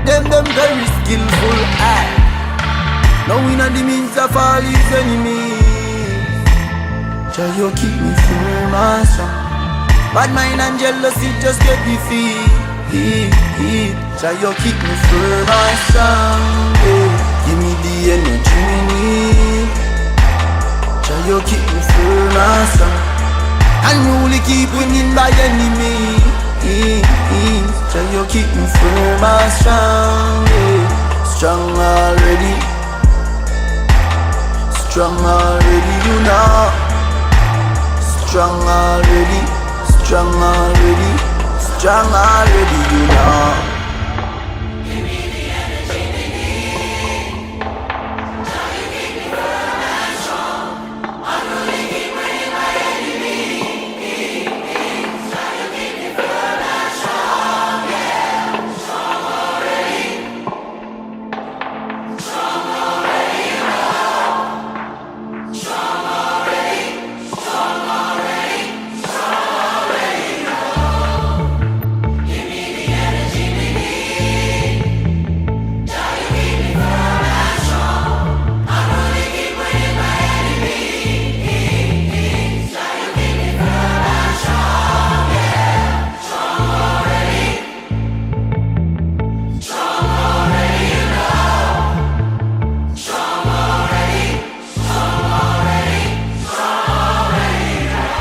Them very skillful. Now we know the means of all his enemies. Try you keep me firm and strong. Bad mind and jealousy just get defeat. Try you keep me firm and strong. Give me the energy we need. Try you keep me firm and strong. And only keep winning by enemy. Try you keep me firm and strong. Strong already. Strong already, you know. Strong already. Strong already. Strong already, you know. Give me the energy we need. Try to keep me firm and strong. I'm gonna keep winning my enemies. Try to keep me firm and strong. Yeah, strong already. Strong already, you know. Strong already. Strong already. Strong already, you know. Give me the energy we need. Try to keep me firm and strong. I'm gonna keep winning my enemies. Try to keep me firm and strong. Yeah, strong already. Strong already, you know. Strong already. Strong already. Strong already, you know.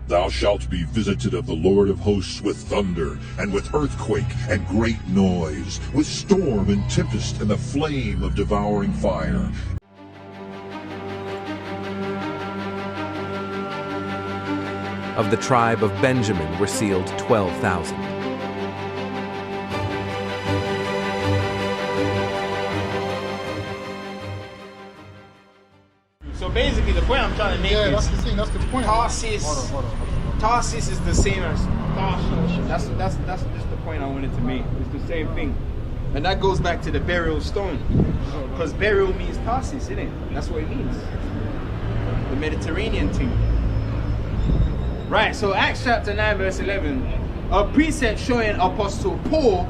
Thou shalt be visited of the Lord of hosts with thunder, and with earthquake, and great noise, with storm and tempest, and the flame of devouring fire. Of the tribe of Benjamin were sealed 12,000. So basically, the point I'm trying to make Yeah, is that's the thing. That's the point. Tarsus. Hold on. Tarsus is the same as Tarshish. That's just the point I wanted to make. It's the same thing, and that goes back to the Beryl stone, because Beryl means Tarsus, isn't it? That's what it means. The Mediterranean thing. Right. So Acts chapter 9 verse 11, a precept showing Apostle Paul,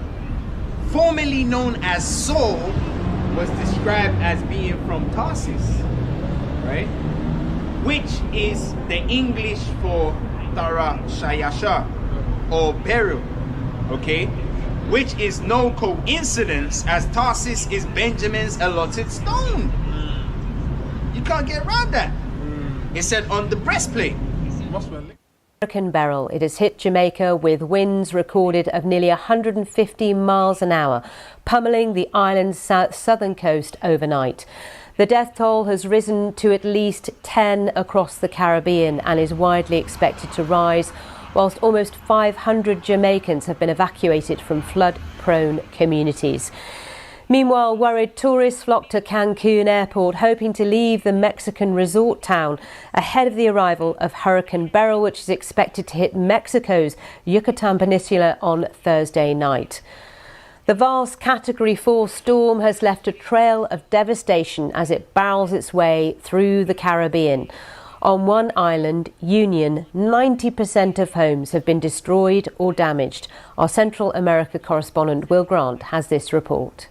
formerly known as Saul, was described as being from Tarsus. Right? Which is the English for Tarashayasha or Beryl, okay? Which is no coincidence, as Tarsus is Benjamin's allotted stone. You can't get around that. It said on the breastplate. Hurricane Beryl. It has hit Jamaica with winds recorded of nearly 150 miles an hour, pummeling the island's southern coast overnight. The death toll has risen to at least 10 across the Caribbean and is widely expected to rise, whilst almost 500 Jamaicans have been evacuated from flood-prone communities. Meanwhile, worried tourists flock to Cancun airport, hoping to leave the Mexican resort town ahead of the arrival of Hurricane Beryl, which is expected to hit Mexico's Yucatan Peninsula on Thursday night. The vast Category 4 storm has left a trail of devastation as it barrels its way through the Caribbean. On one island, Union, 90% of homes have been destroyed or damaged. Our Central America correspondent Will Grant has this report.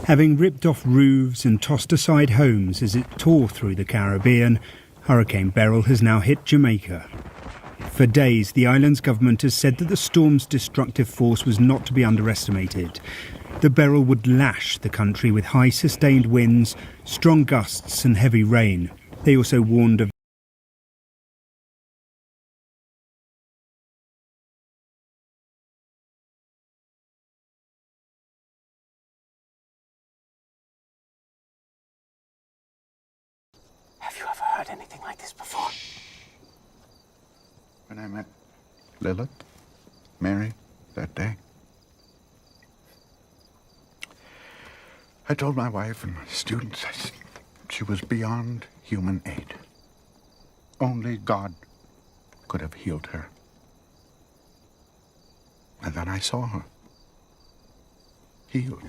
Having ripped off roofs and tossed aside homes as it tore through the Caribbean, Hurricane Beryl has now hit Jamaica. For days, the island's government has said that the storm's destructive force was not to be underestimated. The Beryl would lash the country with high sustained winds, strong gusts and heavy rain. They also warned of Have you ever heard anything like this before? When I met Lilith, Mary, that day, I told my wife and my students she was beyond human aid. Only God could have healed her. And then I saw her healed.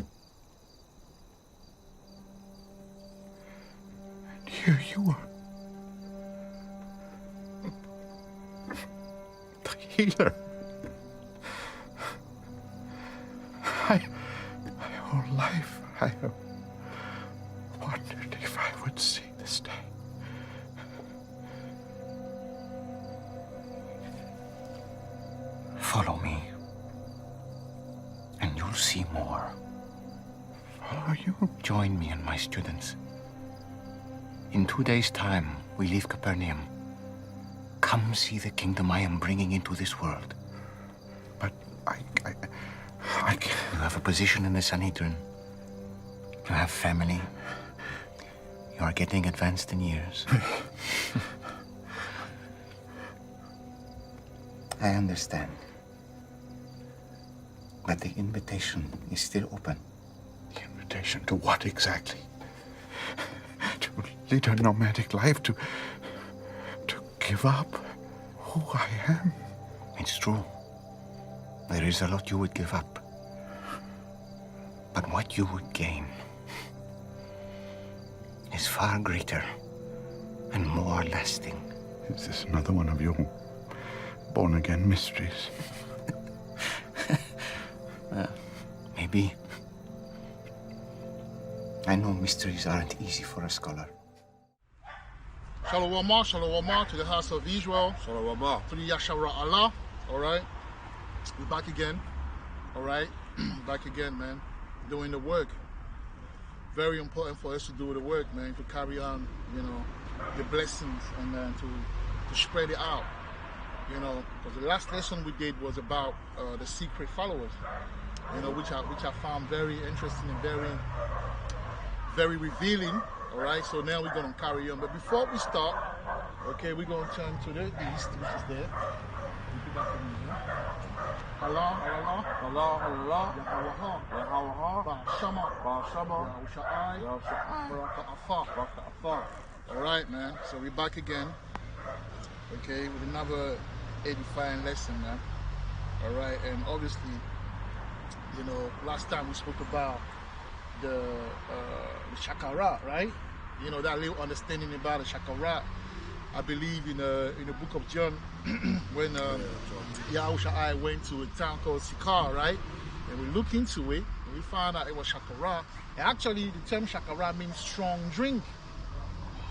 Here you are. The healer. My whole life I have wondered if I would see this day. Follow me, and you'll see more. Follow you? Join me and my students. In 2 days' time, we leave Capernaum. Come see the kingdom I am bringing into this world. But I can't. You have a position in the Sanhedrin. You have family. You are getting advanced in years. I understand. But the invitation is still open. The invitation to what exactly? To lead a nomadic life, to give up who I am? It's true. There is a lot you would give up. But what you would gain is far greater and more lasting. Is this another one of your born-again mysteries? Maybe. I know mysteries aren't easy for a scholar. Shalom to the house of Israel. Shalom to the Yashara Allah. All right, we're back again. All right, back again, man. Doing the work. Very important for us to do the work, man. To carry on, you know, the blessings and then to spread it out. You know, because the last lesson we did was about the secret followers. You know, which I found very interesting and very revealing. All right, so now we're going to carry on. But before we start, okay, we're going to turn to the east, which is there. Repeat that for me, yeah? Allah, Yahweh, Ba'ashama, Yahusha'ai, Baraka Afar. All right, man. So we're back again. Okay, with another edifying lesson, man. All right, and obviously, you know, last time we spoke about the Shakara, right? You know, that little understanding about the Shakara. I believe in the book of John, when Yahushua went to a town called Sychar, right? And we looked into it, and we found out it was Shakara. And actually, the term Shakara means strong drink.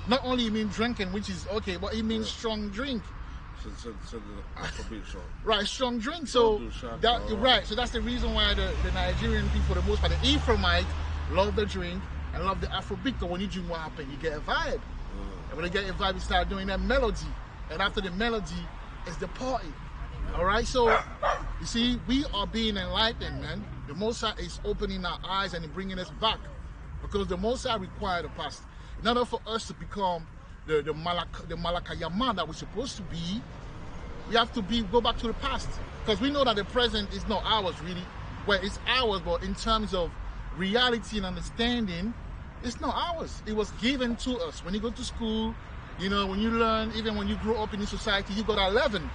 Not only it means drinking, which is okay, but it means strong drink. So the alphabet short. Right, strong drink. So that right. So that's the reason why the Nigerian people, for the most part, the Ephraimite, love the drink and love the Afrobeat. Because when you drink, what happens? You get a vibe. And when you get a vibe, you start doing that melody. And after the melody, it's the party. All right. So you see, we are being enlightened, man. The Most High is opening our eyes and bringing us back, because the Most High required the past. In order for us to become the Malakayama that we're supposed to be, we have to go back to the past, because we know that the present is not ours really. Well, it's ours, but in terms of reality and understanding, it's not ours. It was given to us. When you go to school, you know, when you learn, even when you grow up in this society, you got 11.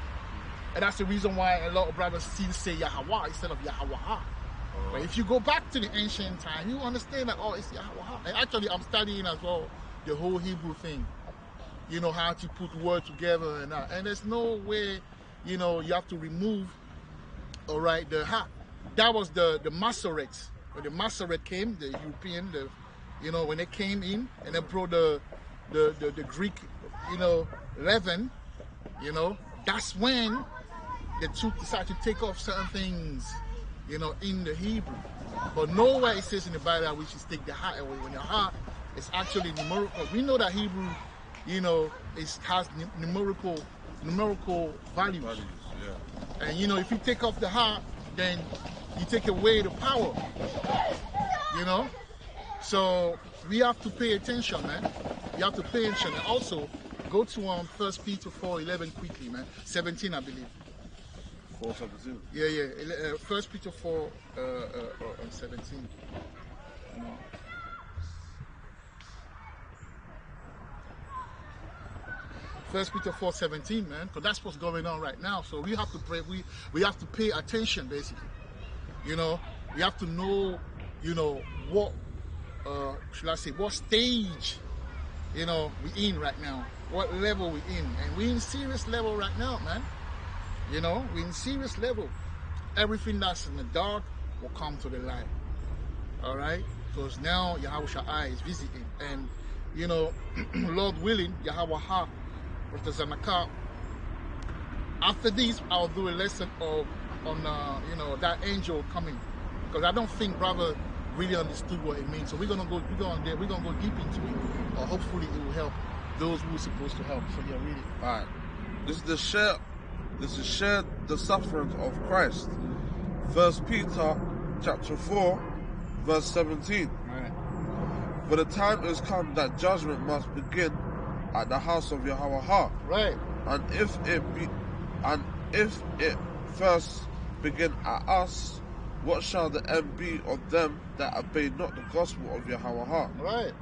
And that's the reason why a lot of brothers still say Yahweh instead of Yahweh. But if you go back to the ancient time, you understand that, oh, it's Yahweh. And actually, I'm studying as well the whole Hebrew thing. You know, how to put words together and that. And there's no way, you know, you have to remove, all right, the ha. That was the Masoretes. When the Masoret came, the European, you know, when they came in and they brought the Greek, you know, leaven, you know, that's when they decided to take off certain things, you know, in the Hebrew. But nowhere it says in the Bible that we should take the ha away. When the ha is actually numerical. We know that Hebrew, you know, has numerical values. Yeah. And you know, if you take off the ha, then you take away the power. You know? So we have to pay attention, man. We have to pay attention. And also, go to 1 Peter 4:11 quickly, man. 17, I believe. 4:17. Yeah. 1 Peter 4 17. You know. First Peter 4:17, man, because that's what's going on right now. So we have to pray. We have to pay attention, basically. You know, we have to know, you know, what should I say, what stage, you know, we in right now, what level we in, and we in serious level right now, man. You know, we in serious level. Everything that's in the dark will come to the light. All right, because now Yahweh is visiting, and you know, Lord willing, Yahweh Ha, Brother Zanaka. After this, I'll do a lesson on you know, that angel coming, because I don't think brother really understood what it means. So we're gonna go deep into it, or hopefully it will help those who are supposed to help. So yeah, read it. All right. This is share the sufferings of Christ. 1 Peter chapter 4, verse 17. Right. For the time is come that judgment must begin at the house of Yahweh. Right. And if it first begin at us, what shall the end be of them that obey not the gospel of Yahweh? Right.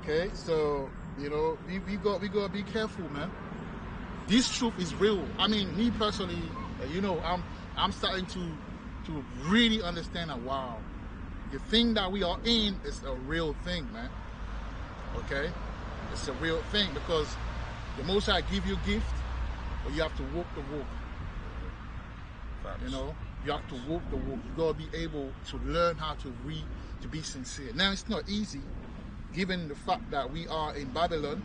Okay. So you know, we gotta be careful, man. This truth is real. I mean, me personally, you know, I'm starting to really understand that. Wow, the thing that we are in is a real thing, man. Okay, it's a real thing, because the Most High give you a gift, but you have to walk the walk. You know, you have to walk the walk. You gotta be able to learn how to be sincere. Now, it's not easy, given the fact that we are in Babylon,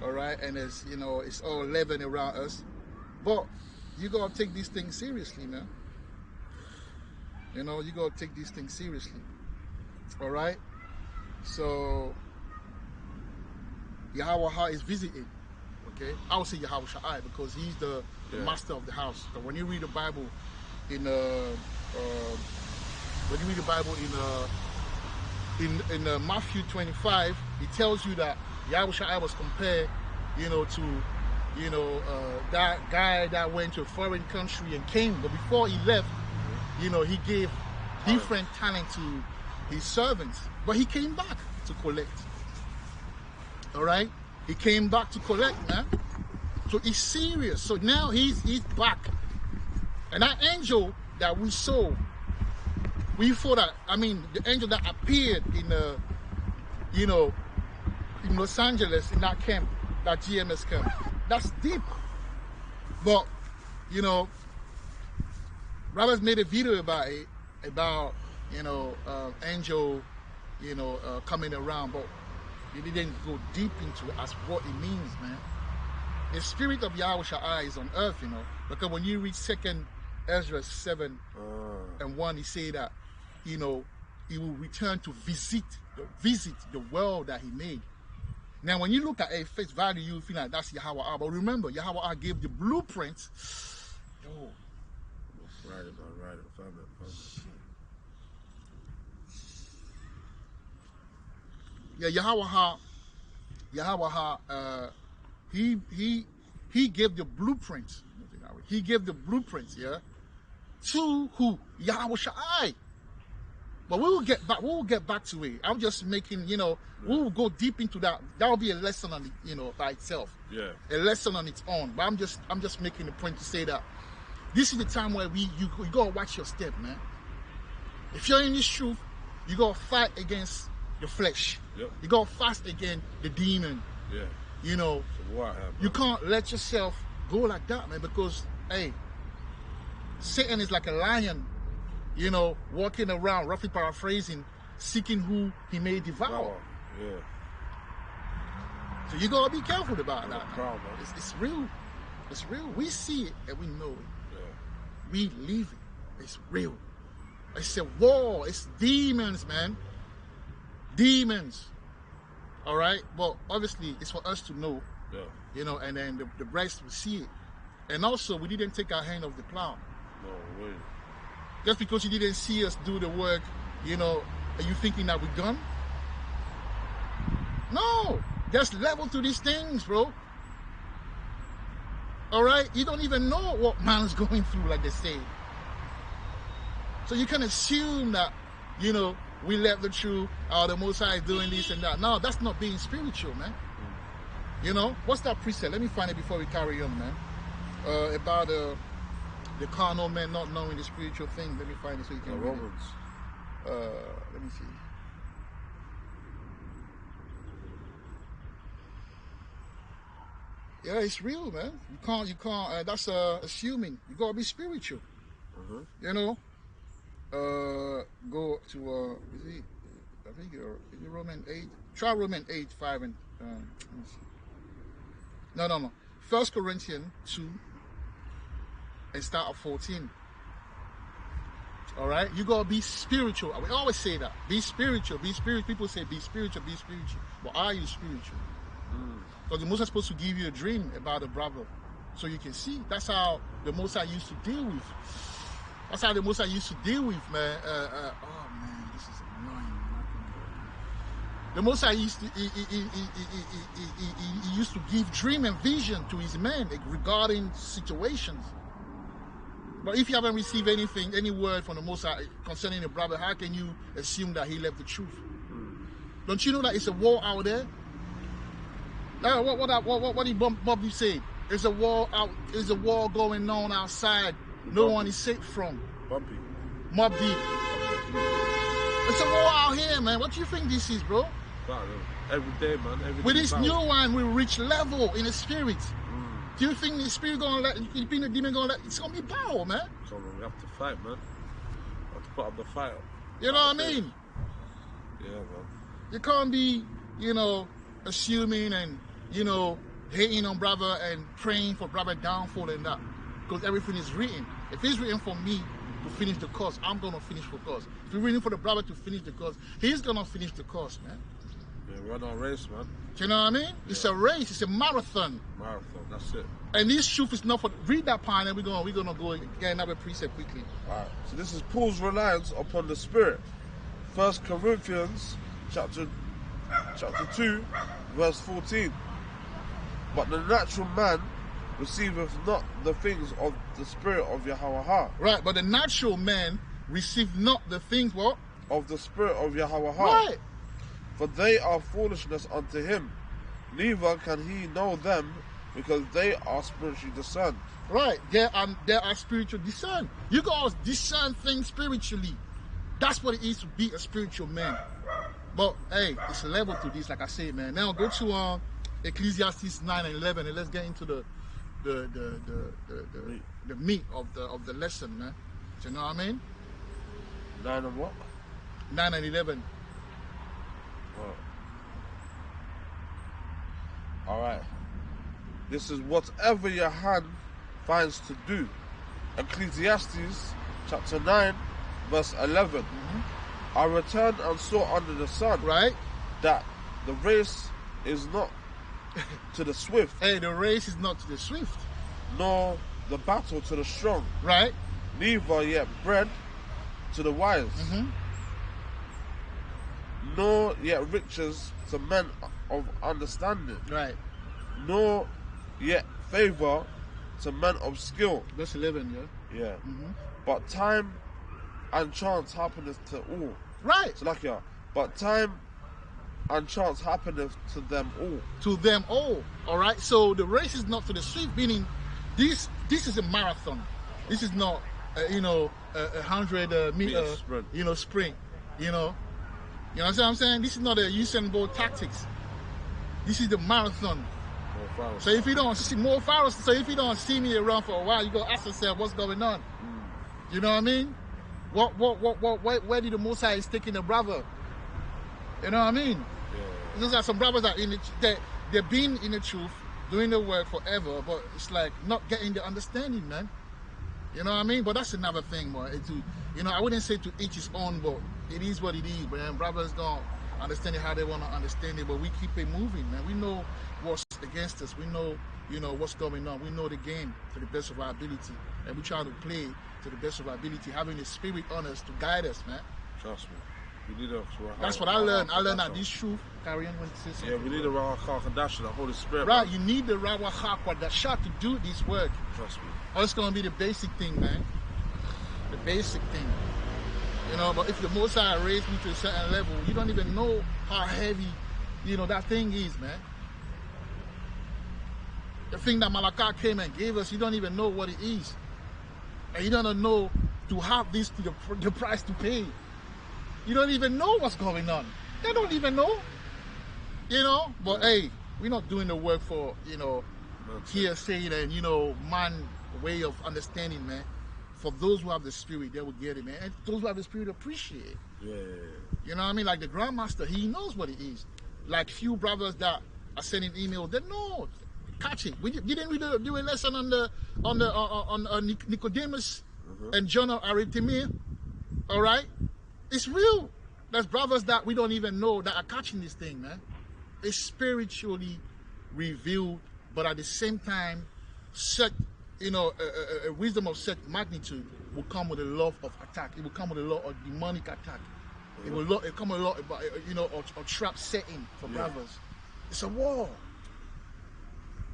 all right, and it's, you know, it's all leaven around us. But you gotta take these things seriously, man. You know, you gotta take these things seriously. All right. So Yahweh is visiting. Okay, I would say Yahweh Shai, because he's the master of the house. So when you read the Bible in Matthew 25, it tells you that Yahweh Shai was compared, you know, to, you know, that guy that went to a foreign country and came, but before he left, you know, he gave different talent to his servants, but he came back to collect. All right, he came back to collect, man. So he's serious. So now he's back, and that angel that we saw, we thought that, I mean, the angel that appeared in you know, in Los Angeles, in that camp, that GMS camp, that's deep. But you know, Roberts made a video about it, about, you know, angel, you know, coming around, but he didn't go deep into it as what it means, man. The spirit of Yahweh Shai is on earth, you know, because when you read 2nd Ezra 7 and 1, he say that, you know, he will return to visit the world that he made. Now, when you look at a face value, you feel like that's Yahweh. But remember, Yahweh gave the blueprint. Oh, Right it. Found it. Yeah, Yahweh, he gave the blueprint. He gave the blueprint, yeah, to who? Yahweh Shai. But we will get back to it. I'm just making, you know, we will go deep into that. That will be a lesson on it, you know, by itself. Yeah. A lesson on its own. But I'm just making a point to say that this is the time where you gotta watch your step, man. If you're in this truth, you gotta fight against the flesh. Yep. You gotta fast against the demon. Yeah. You know, you can't let yourself go like that, man, because hey, Satan is like a lion, you know, walking around, roughly paraphrasing, seeking who he may devour. Yeah. So you gotta be careful about that. Proud, It's real. It's real. We see it and we know it. Yeah. We live it. It's real. It's a war. It's demons, man. Demons. All right? But obviously, it's for us to know. Yeah. You know, and then the rest will see it. And also, we didn't take our hand off the plow. No way. Just because you didn't see us do the work, you know, are you thinking that we're done? No. There's level to these things, bro. All right? You don't even know what man's going through, like they say. So you can assume that, you know, we left the truth, the Most High is doing this and that. No, that's not being spiritual, man. You know, what's that precept? Let me find it before we carry on, man. About the carnal man not knowing the spiritual thing. Let me find it so you can read Romans. Let me see. Yeah, it's real, man. You can't. That's assuming. You gotta be spiritual. You know. Go to is it? I think is it Roman 8. Try Roman 8, 5, and let me see. No. 1 Corinthians 2 and start at 14. All right, you gotta be spiritual. We always say that. Be spiritual. Be spiritual. People say be spiritual. Be spiritual. But are you spiritual? Because the Most High is supposed to give you a dream about a brother, so you can see. That's how the Most High used to deal with. That's how the Most High used to deal with, man. Oh man, this is annoying. The Most High used to he used to give dream and vision to his men regarding situations. But if you haven't received anything, any word from the Most High concerning the brother, how can you assume that he left the truth? Don't you know that it's a war out there? What did Bobby say? There's a war out. There's a war going on outside. No one is safe from. Mob Deep. It's a war out here, man. What do you think this is, bro? Every day, man. Every day. With this new one, we reach level in the spirit. Do you think the spirit gonna let? You think the demon gonna let? It's gonna be battle, man. So we have to fight, man. We have to put up the fight. You know what I mean? Yeah, man. You can't be, assuming and hating on brother and praying for brother downfall and that, because everything is written. If it's written for me to finish the course, I'm gonna finish the course. If it's written for the brother to finish the course, he's gonna finish the course, man. Yeah, run our race, man. Do you know what I mean? Yeah. It's a race. It's a marathon. That's it. And this truth is not for. Read that part, and we're gonna go get another precept quickly. All right. So this is Paul's reliance upon the Spirit. 1 Corinthians chapter 2, verse 14. But the natural man receiveth not the things of the Spirit of Yahweh. Right. But the natural man receive not the things what? Of the Spirit of Yahweh. Right. For they are foolishness unto him, neither can he know them, because they are spiritually discerned. Right, they are spiritual discerned. You guys discern things spiritually. That's what it is to be a spiritual man. But hey, it's a level to this, like I said, man. Now go to Ecclesiastes 9 and 11, and let's get into the meat of the lesson, man. Do you know what I mean? 9 and what? 9 and 11. All right. This is whatever your hand finds to do. Ecclesiastes chapter 9, verse 11. I returned and saw under the sun, right, that the race is not to the swift. Hey, the race is not to the swift, nor the battle to the strong. Right. Neither yet bread to the wise. Nor yet riches to men of understanding. Right. Nor yet favor to men of skill. Verse 11, yeah? Yeah. But time and chance happeneth to all. Right. So but time and chance happeneth to them all. To them all. All right. So the race is not to the swift, meaning this is a marathon. This is not, 100 meter sprint. Sprint. You know what I'm saying? This is not a Usain Bolt tactics. This is the marathon. So if you don't see more Pharaohs, so if you don't see me around for a while, you gotta ask yourself what's going on. You know what I mean? Where did the Most High is taking the brother? You know what I mean? Yeah. Those are some brothers that they've been in the truth, doing the work forever, but it's like not getting the understanding, man. You know what I mean? But that's another thing, man. I wouldn't say to each his own, but it is what it is, man. Brothers don't understand it how they want to understand it, but we keep it moving, man. We know what's against us. We know, what's going on. We know the game to the best of our ability, and we try to play to the best of our ability, having the spirit on us to guide us, man. Trust me. We need that's what I learned. I learned that this truth. Carry on when it says something. Yeah, we need the Rawah HaKodesh, the Holy Spirit. Right, you need the Rawah HaKodesh to do this work. Trust me. Oh, it's going to be the basic thing, man. The basic thing. But if the Most High raised me to a certain level, you don't even know how heavy, that thing is, man. The thing that Malachi came and gave us, you don't even know what it is. And you don't know to have this to the price to pay. You don't even know what's going on. They don't even know. But hey, we're not doing the work for, hearsay and, you know, man way of understanding, man. For those who have the spirit, they will get it, man. And those who have the spirit appreciate it. Yeah. You know what I mean? Like the Grandmaster, he knows what it is. Like few brothers that are sending emails, they know. Catch it. Didn't we do a lesson on Nicodemus and John of Arithemia? All right? It's real. There's brothers that we don't even know that are catching this thing, man. It's spiritually revealed, but at the same time, set, you know, a wisdom of set magnitude will come with a lot of attack. It will come with a lot of demonic attack. It will come a lot about, you know, a trap setting for brothers. It's a war.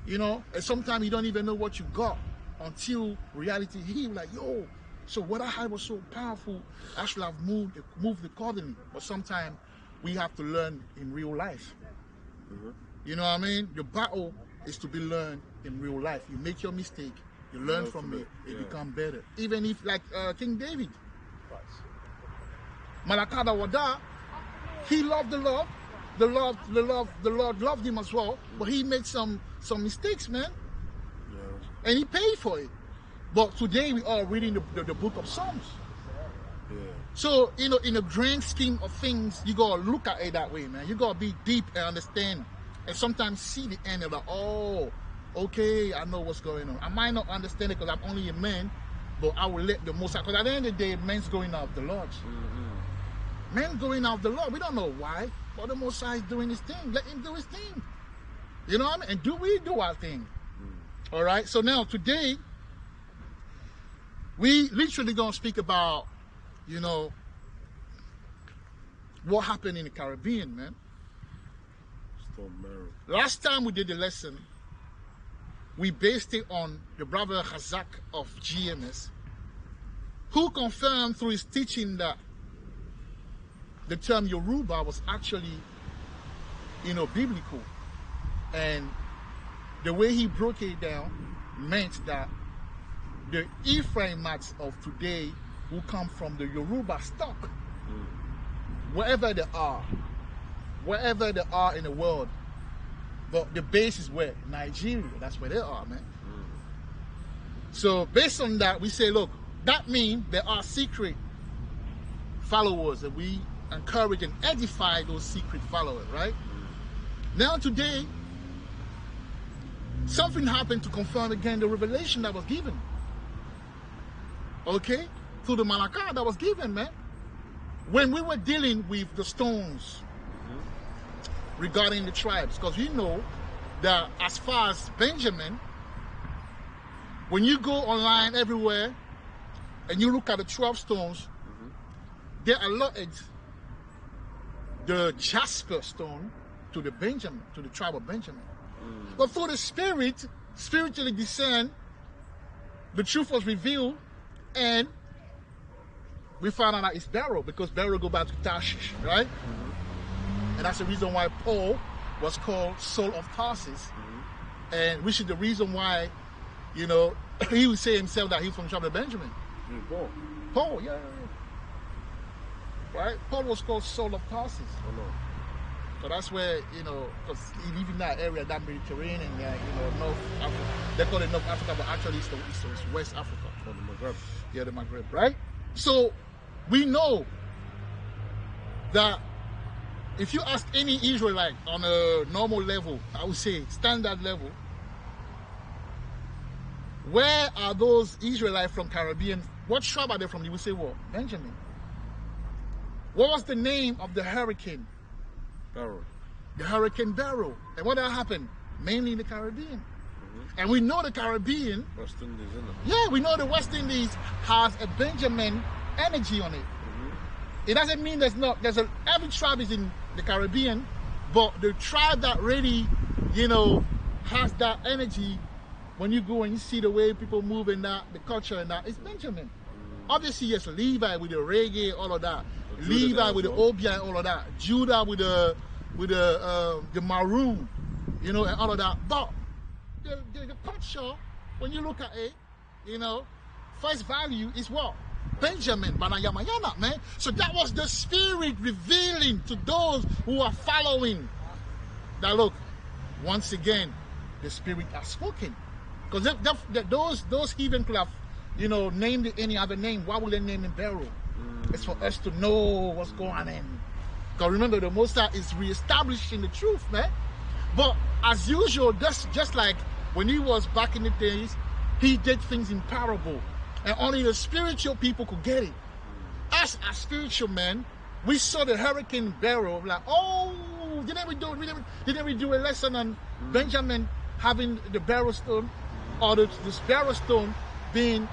You know, and sometimes you don't even know what you got until reality hit you. Like, yo, so what I had was so powerful, I should have moved accordingly. But sometimes we have to learn in real life. You know what I mean? The battle is to be learned in real life. You make your mistake, you learn from it, it become better. Even if, like King David, Malakada Wada, he loved the Lord. The Lord loved him as well, but he made some mistakes, man. And he paid for it. But today we are reading the book of Psalms. So, you know, in the grand scheme of things, you gotta look at it that way, man. You gotta be deep and understand. And sometimes see the end of like, oh, okay, I know what's going on. I might not understand it because I'm only a man, but I will let the Most High, because at the end of the day, man's going out of the Lord. Man going out of the Lord. We don't know why, but the Most High is doing his thing. Let him do his thing. You know what I mean? And do we do our thing? All right? So now, today, we literally going to speak about, you know, what happened in the Caribbean, man. Last time we did the lesson, we based it on the brother Hazak of GMS, who confirmed through his teaching that the term Yoruba was actually, you know, biblical. And the way he broke it down meant that the Ephraimites of today will come from the Yoruba stock. Wherever they are in the world. But the base is where? Nigeria. That's where they are, man. So based on that, we say, look, that means there are secret followers, and we encourage and edify those secret followers, right? Now today, something happened to confirm again the revelation that was given. Okay? Through the Malakah that was given, man. When we were dealing with the stones regarding the tribes, because we know that as far as Benjamin, when you go online everywhere and you look at the 12 stones, they allotted the jasper stone to the tribe of Benjamin. But through the Spirit, spiritually discerned, the truth was revealed, and we found out that it's Beryl, because Beryl go back to Tarshish, right? And that's the reason why Paul was called Saul of Tarsus, and which is the reason why, you know, he would say himself that he's from the tribe of Benjamin. Paul, yeah. Right? Paul was called Saul of Tarsus. So that's where, you know, because he live in that area, that Mediterranean, you know, North Africa. They call it North Africa, but actually it's West Africa. Oh, the Maghreb. Yeah, the Maghreb, right? So we know that if you ask any Israelite on a normal level, I would say standard level, where are those Israelites from Caribbean? What tribe are they from? You would say what? Benjamin. What was the name of the hurricane? Beryl. The Hurricane Beryl. And what happened? Mainly in the Caribbean. And we know the Caribbean. West Indies, isn't it? Yeah, we know the West Indies has a Benjamin energy on it. It doesn't mean every tribe is in the Caribbean, but the tribe that really, you know, has that energy, when you go and you see the way people move and that, the culture and that, it's Benjamin. Obviously, yes, Levi with the reggae, all of that. Levi with the Obi and all of that. Judah with the maroon, you know, and all of that. But the culture, when you look at it, you know, first value is what? Benjamin, Banayamayana, man. So that was the Spirit revealing to those who are following that, look, once again, the Spirit has spoken. Because those heathen could have, named it any other name. Why would they name it Beryl? It's for us to know what's going on. Because remember, the Most High is reestablishing the truth, man. But as usual, that's just like when he was back in the days, he did things in parable. And only the spiritual people could get it. Us as spiritual men, we saw the hurricane Beryl, like, oh, didn't we do a lesson on Benjamin having the Beryl stone, or this Beryl stone being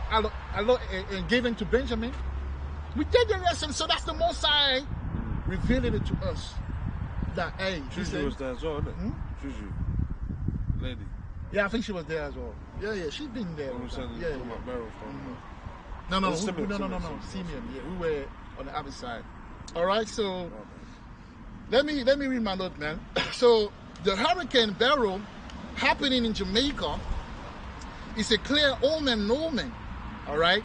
given to Benjamin? We did the lesson, so that's the Most High revealing it to us. That, hey, Juju was there as well, isn't it? Juju, lady. Yeah, I think she was there as well. Yeah, she's been there. Yeah. Beryl from. No, Simeon. Yeah, we were on the other side. All right, so let me read my note, man. So the hurricane Beryl happening in Jamaica is a clear omen. All right,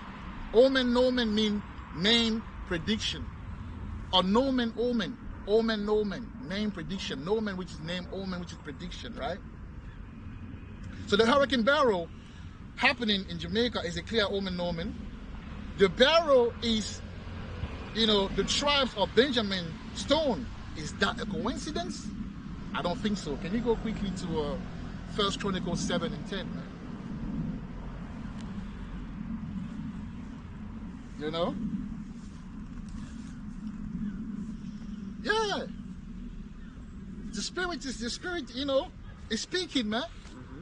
omen mean name prediction, or omen, name prediction. Nomen, which is name, omen, which is prediction, right? So the hurricane Beryl happening in Jamaica is a clear omen. The Beryl is, the tribes of Benjamin stone. Is that a coincidence? I don't think so. Can you go quickly to 1 Chronicles 7 and 10, man? Yeah. The spirit, is speaking, man.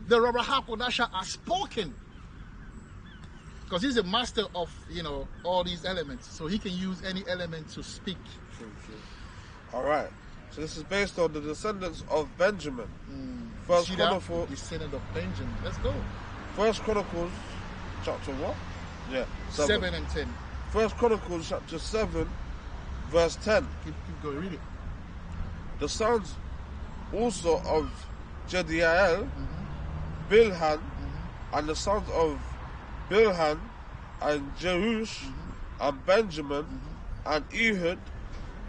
The Rabbi HaKodasha has spoken. Because he's a master of, all these elements. So he can use any element to speak. True. All right. So this is based on the descendants of Benjamin. First Chronicles. Descendant of Benjamin. Let's go. First Chronicles, chapter what? Yeah. 7 and 10. First Chronicles, chapter 7, verse 10. Keep going, read it. The sons also of Jediael, Bilhan, and the sons of Bilhan, and Jeush, and Benjamin, and Ehud,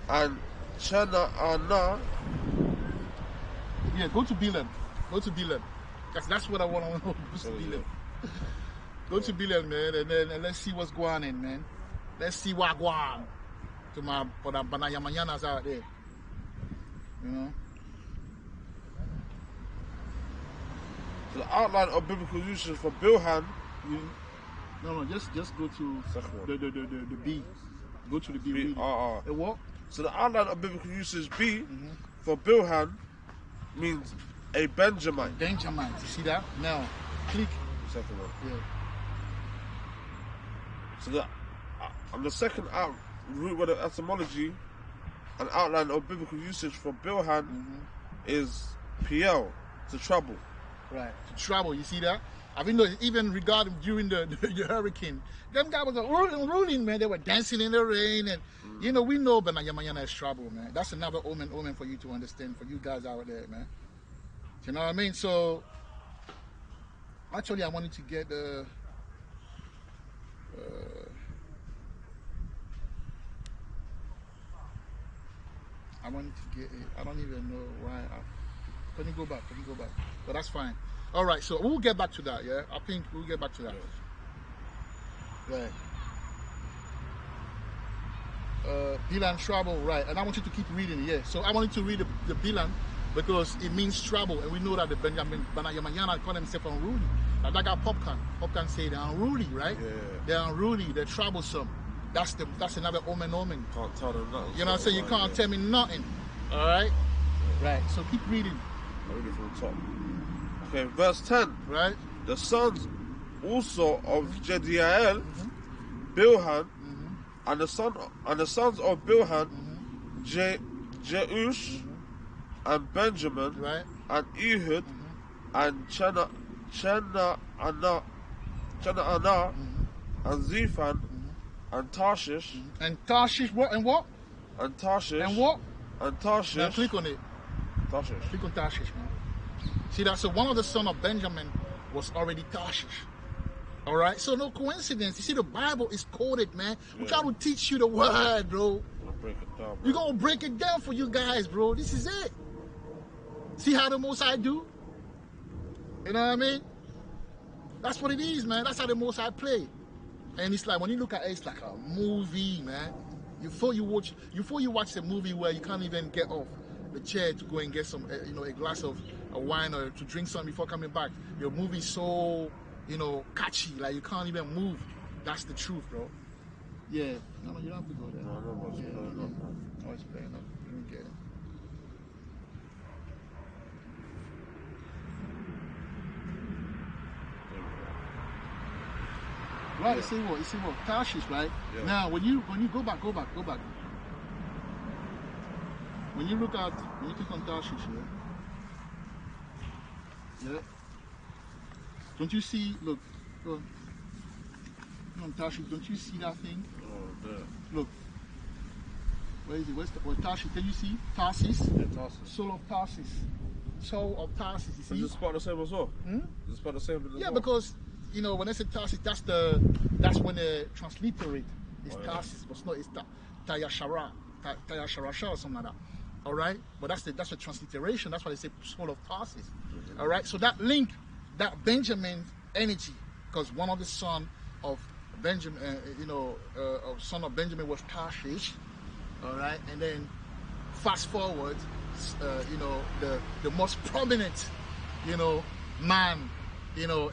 and Chenana. Yeah, go to Bilhan. That's what I want to know. Go to Bilhan. Go to Bilhan, man, and let's see what's going on, man. Let's see what going on. To my Banayamayanas out there. So the outline of biblical usage for Bilhan. No, just go to the B. Go to the B. And what? So the outline of biblical usage B for Bilhan means a Benjamin. Benjamin. You see that? Now, click. Second one. Yeah. So on the second root word of etymology, an outline of biblical usage for Bilhan is PL, to trouble. Right, to trouble. You see that? I mean, even regarding during the hurricane, them guys was ruling, man. They were dancing in the rain, and we know Benayamayana is trouble, man. That's another omen for you to understand, for you guys out there, man. You know what I mean? So, actually, I wanted to get the. I wanted to get it. I don't even know why. Can you go back? But that's fine. All right, so we'll get back to that, yeah? I think we'll get back to that. Right. Bilan trouble, right. And I want you to keep reading, yeah. So I wanted to read the Bilan because it means trouble. And we know that the Benjamin Banayamayana call themselves unruly. Like our Popcorn say they're unruly, right? Yeah. They're unruly, they're troublesome. That's another omen. Can't tell them nothing. You know what I'm saying? You can't tell me nothing. All right? Right. So keep reading. I'll read it from the top. Okay, verse 10. Right. The sons also of Jediael, Bilhan, and the sons of Bilhan, Jeush, and Benjamin, right, and Ehud, and Chenana, and Zephan, and Tarshish. And Tarshish, what? And what? And Tarshish. And what? And Tarshish. Now click on it. Tarshish. Click on Tarshish, man. See that? So one of the sons of Benjamin was already Tarshish. All right? So no coincidence. You see, the Bible is coded, man. We're trying to teach you the word, bro. Break it down, we're going to break it down for you guys, bro. This is it. See how the Most High do? You know what I mean? That's what it is, man. That's how the Most High play. And it's like, when you look at it, it's like a movie, man. Before you watch a movie where you can't even get off the chair to go and get some, a glass of wine or to drink something before coming back. Your movie's so, catchy, like you can't even move. That's the truth, bro. Yeah. No, you don't have to go there. No, what's going on. Oh, it's playing up. You don't get it. Right, you see what? Tarshish, right? Yeah. Now, when you go back. When you click on Tarshish, yeah. Don't you see? Look on Tarshish. Don't you see that thing? Oh, there. Look. Where is it? Where's Tarshish? Can you see? Tarsus. Yeah, Tarsus. Soul of Tarsus. Soul of Tarsus. You see? Is it spelled the same as well? Is it spelled the same as well? Yeah, because when they say Tarsus, that's when they transliterate. It's Tarsus, but it's not. It's Tayasharasha or something like that. All right, but that's the transliteration. That's why they say Soul of Tarsus. All right, so that link, that Benjamin energy, because one of the son of Benjamin, son of Benjamin was Tarshish. All right, and then fast forward, the most prominent, man,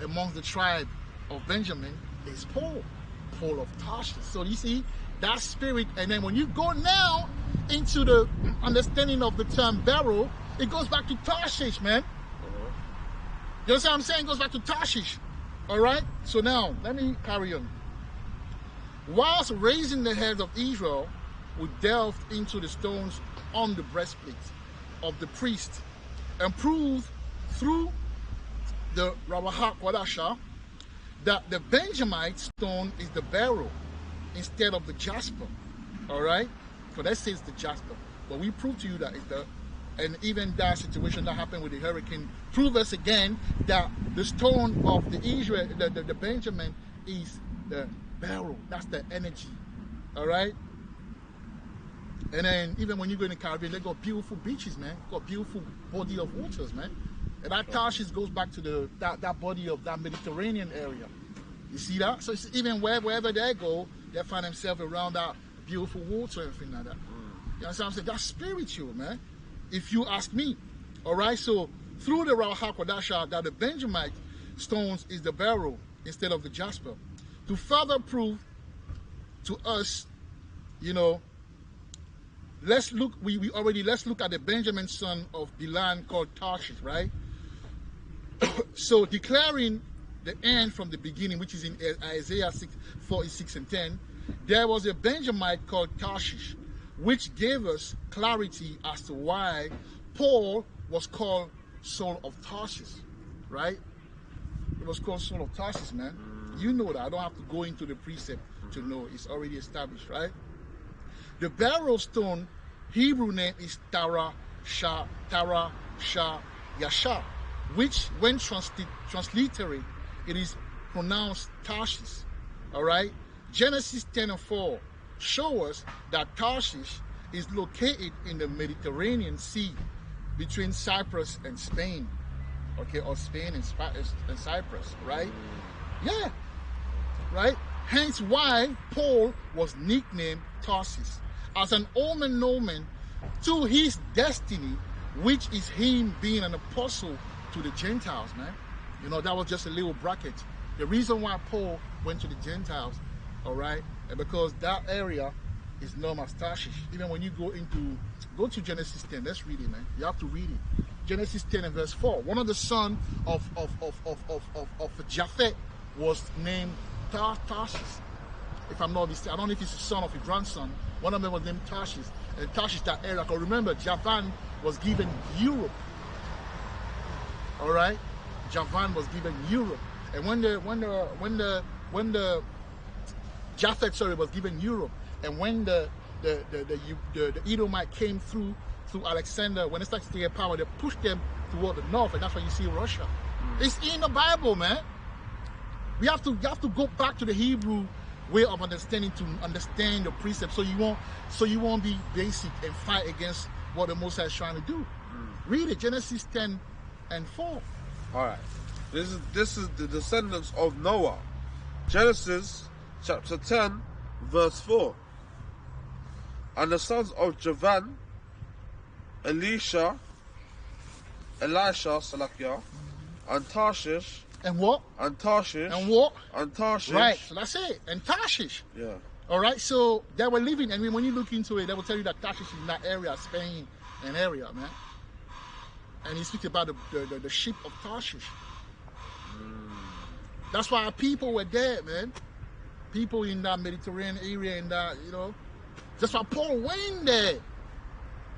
amongst the tribe of Benjamin is Paul of Tarshish. So you see that spirit, and then when you go now into the understanding of the term Beryl, it goes back to Tarshish, man. You understand what I'm saying? It goes back to Tarshish. All right. So now let me carry on. Whilst raising the heads of Israel, we delved into the stones on the breastplate of the priest and proved through the Rawahak Wadasha that the Benjamite stone is the beryl instead of the jasper. All right? So that says the jasper. But we proved to you that it's and even that situation that happened with the hurricane prove us again that the stone of the Israel, the Benjamin is the beryl. That's the energy. All right? And then even when you go in the Caribbean, they got beautiful beaches, man. Got beautiful body of waters, man. And that Tarshish goes back to that body of that Mediterranean area. You see that? So it's even wherever they go, they find themselves around that beautiful water and things like that. You understand what I'm saying? That's spiritual, man. If you ask me. All right? So through the Rawahak Wadasha, that the Benjamite stones is the beryl instead of the jasper. To further prove to us, let's look at the Benjamin son of Bilan called Tarshish, right? So declaring the end from the beginning, which is in Isaiah 46 and 10, there was a Benjamite called Tarshish, which gave us clarity as to why Paul was called Saul of Tarshish, right? It was called Saul of Tarshish, man. You know that. I don't have to go into the precept to know. It's already established, right? The beryl stone Hebrew name is Tara Shah Yasha, which when transliterate, it is pronounced Tarshish. All right? Genesis 10 and 4 show us that Tarshish is located in the Mediterranean Sea between Cyprus and Spain. Okay, or Spain and Cyprus, right? Yeah, right? Hence why Paul was nicknamed Tarshish, as an omen to his destiny, which is him being an apostle to the Gentiles, man. That was just a little bracket. The reason why Paul went to the Gentiles, all right, and because that area is known as Tarshish. Even when you go to Genesis 10, let's read it, man. You have to read it. Genesis 10 and verse 4. One of the sons of Japhet was named Tarshish. If I'm not mistaken, I don't know if it's the son of his grandson. One of them was named Tarshish. And Tarshish, that area. Because remember, Javan was given Europe. All right, Javan was given Europe. And when the Japhet, was given Europe, and when the Edomite came through Alexander, when they started to get power, they pushed them toward the north, and that's why you see Russia. It's in the Bible, man. You have to go back to the Hebrew way of understanding to understand the precepts, so you won't be basic and fight against what the Most High is trying to do. Read it, Genesis 10 and 4. All right. This is the descendants of Noah. Genesis chapter 10, verse 4. And the sons of Javan, Elisha, Salakia, and Tarshish. And what? And Tarshish. And what? And Tarshish. Right, so that's it. And Tarshish. Yeah. All right, so they were living, and when you look into it, they will tell you that Tarshish is in that area, Spain, an area, man. And he speaks about the ship of Tarshish. That's why people were there, man. People in that Mediterranean area, in that, you know. That's why Paul went there.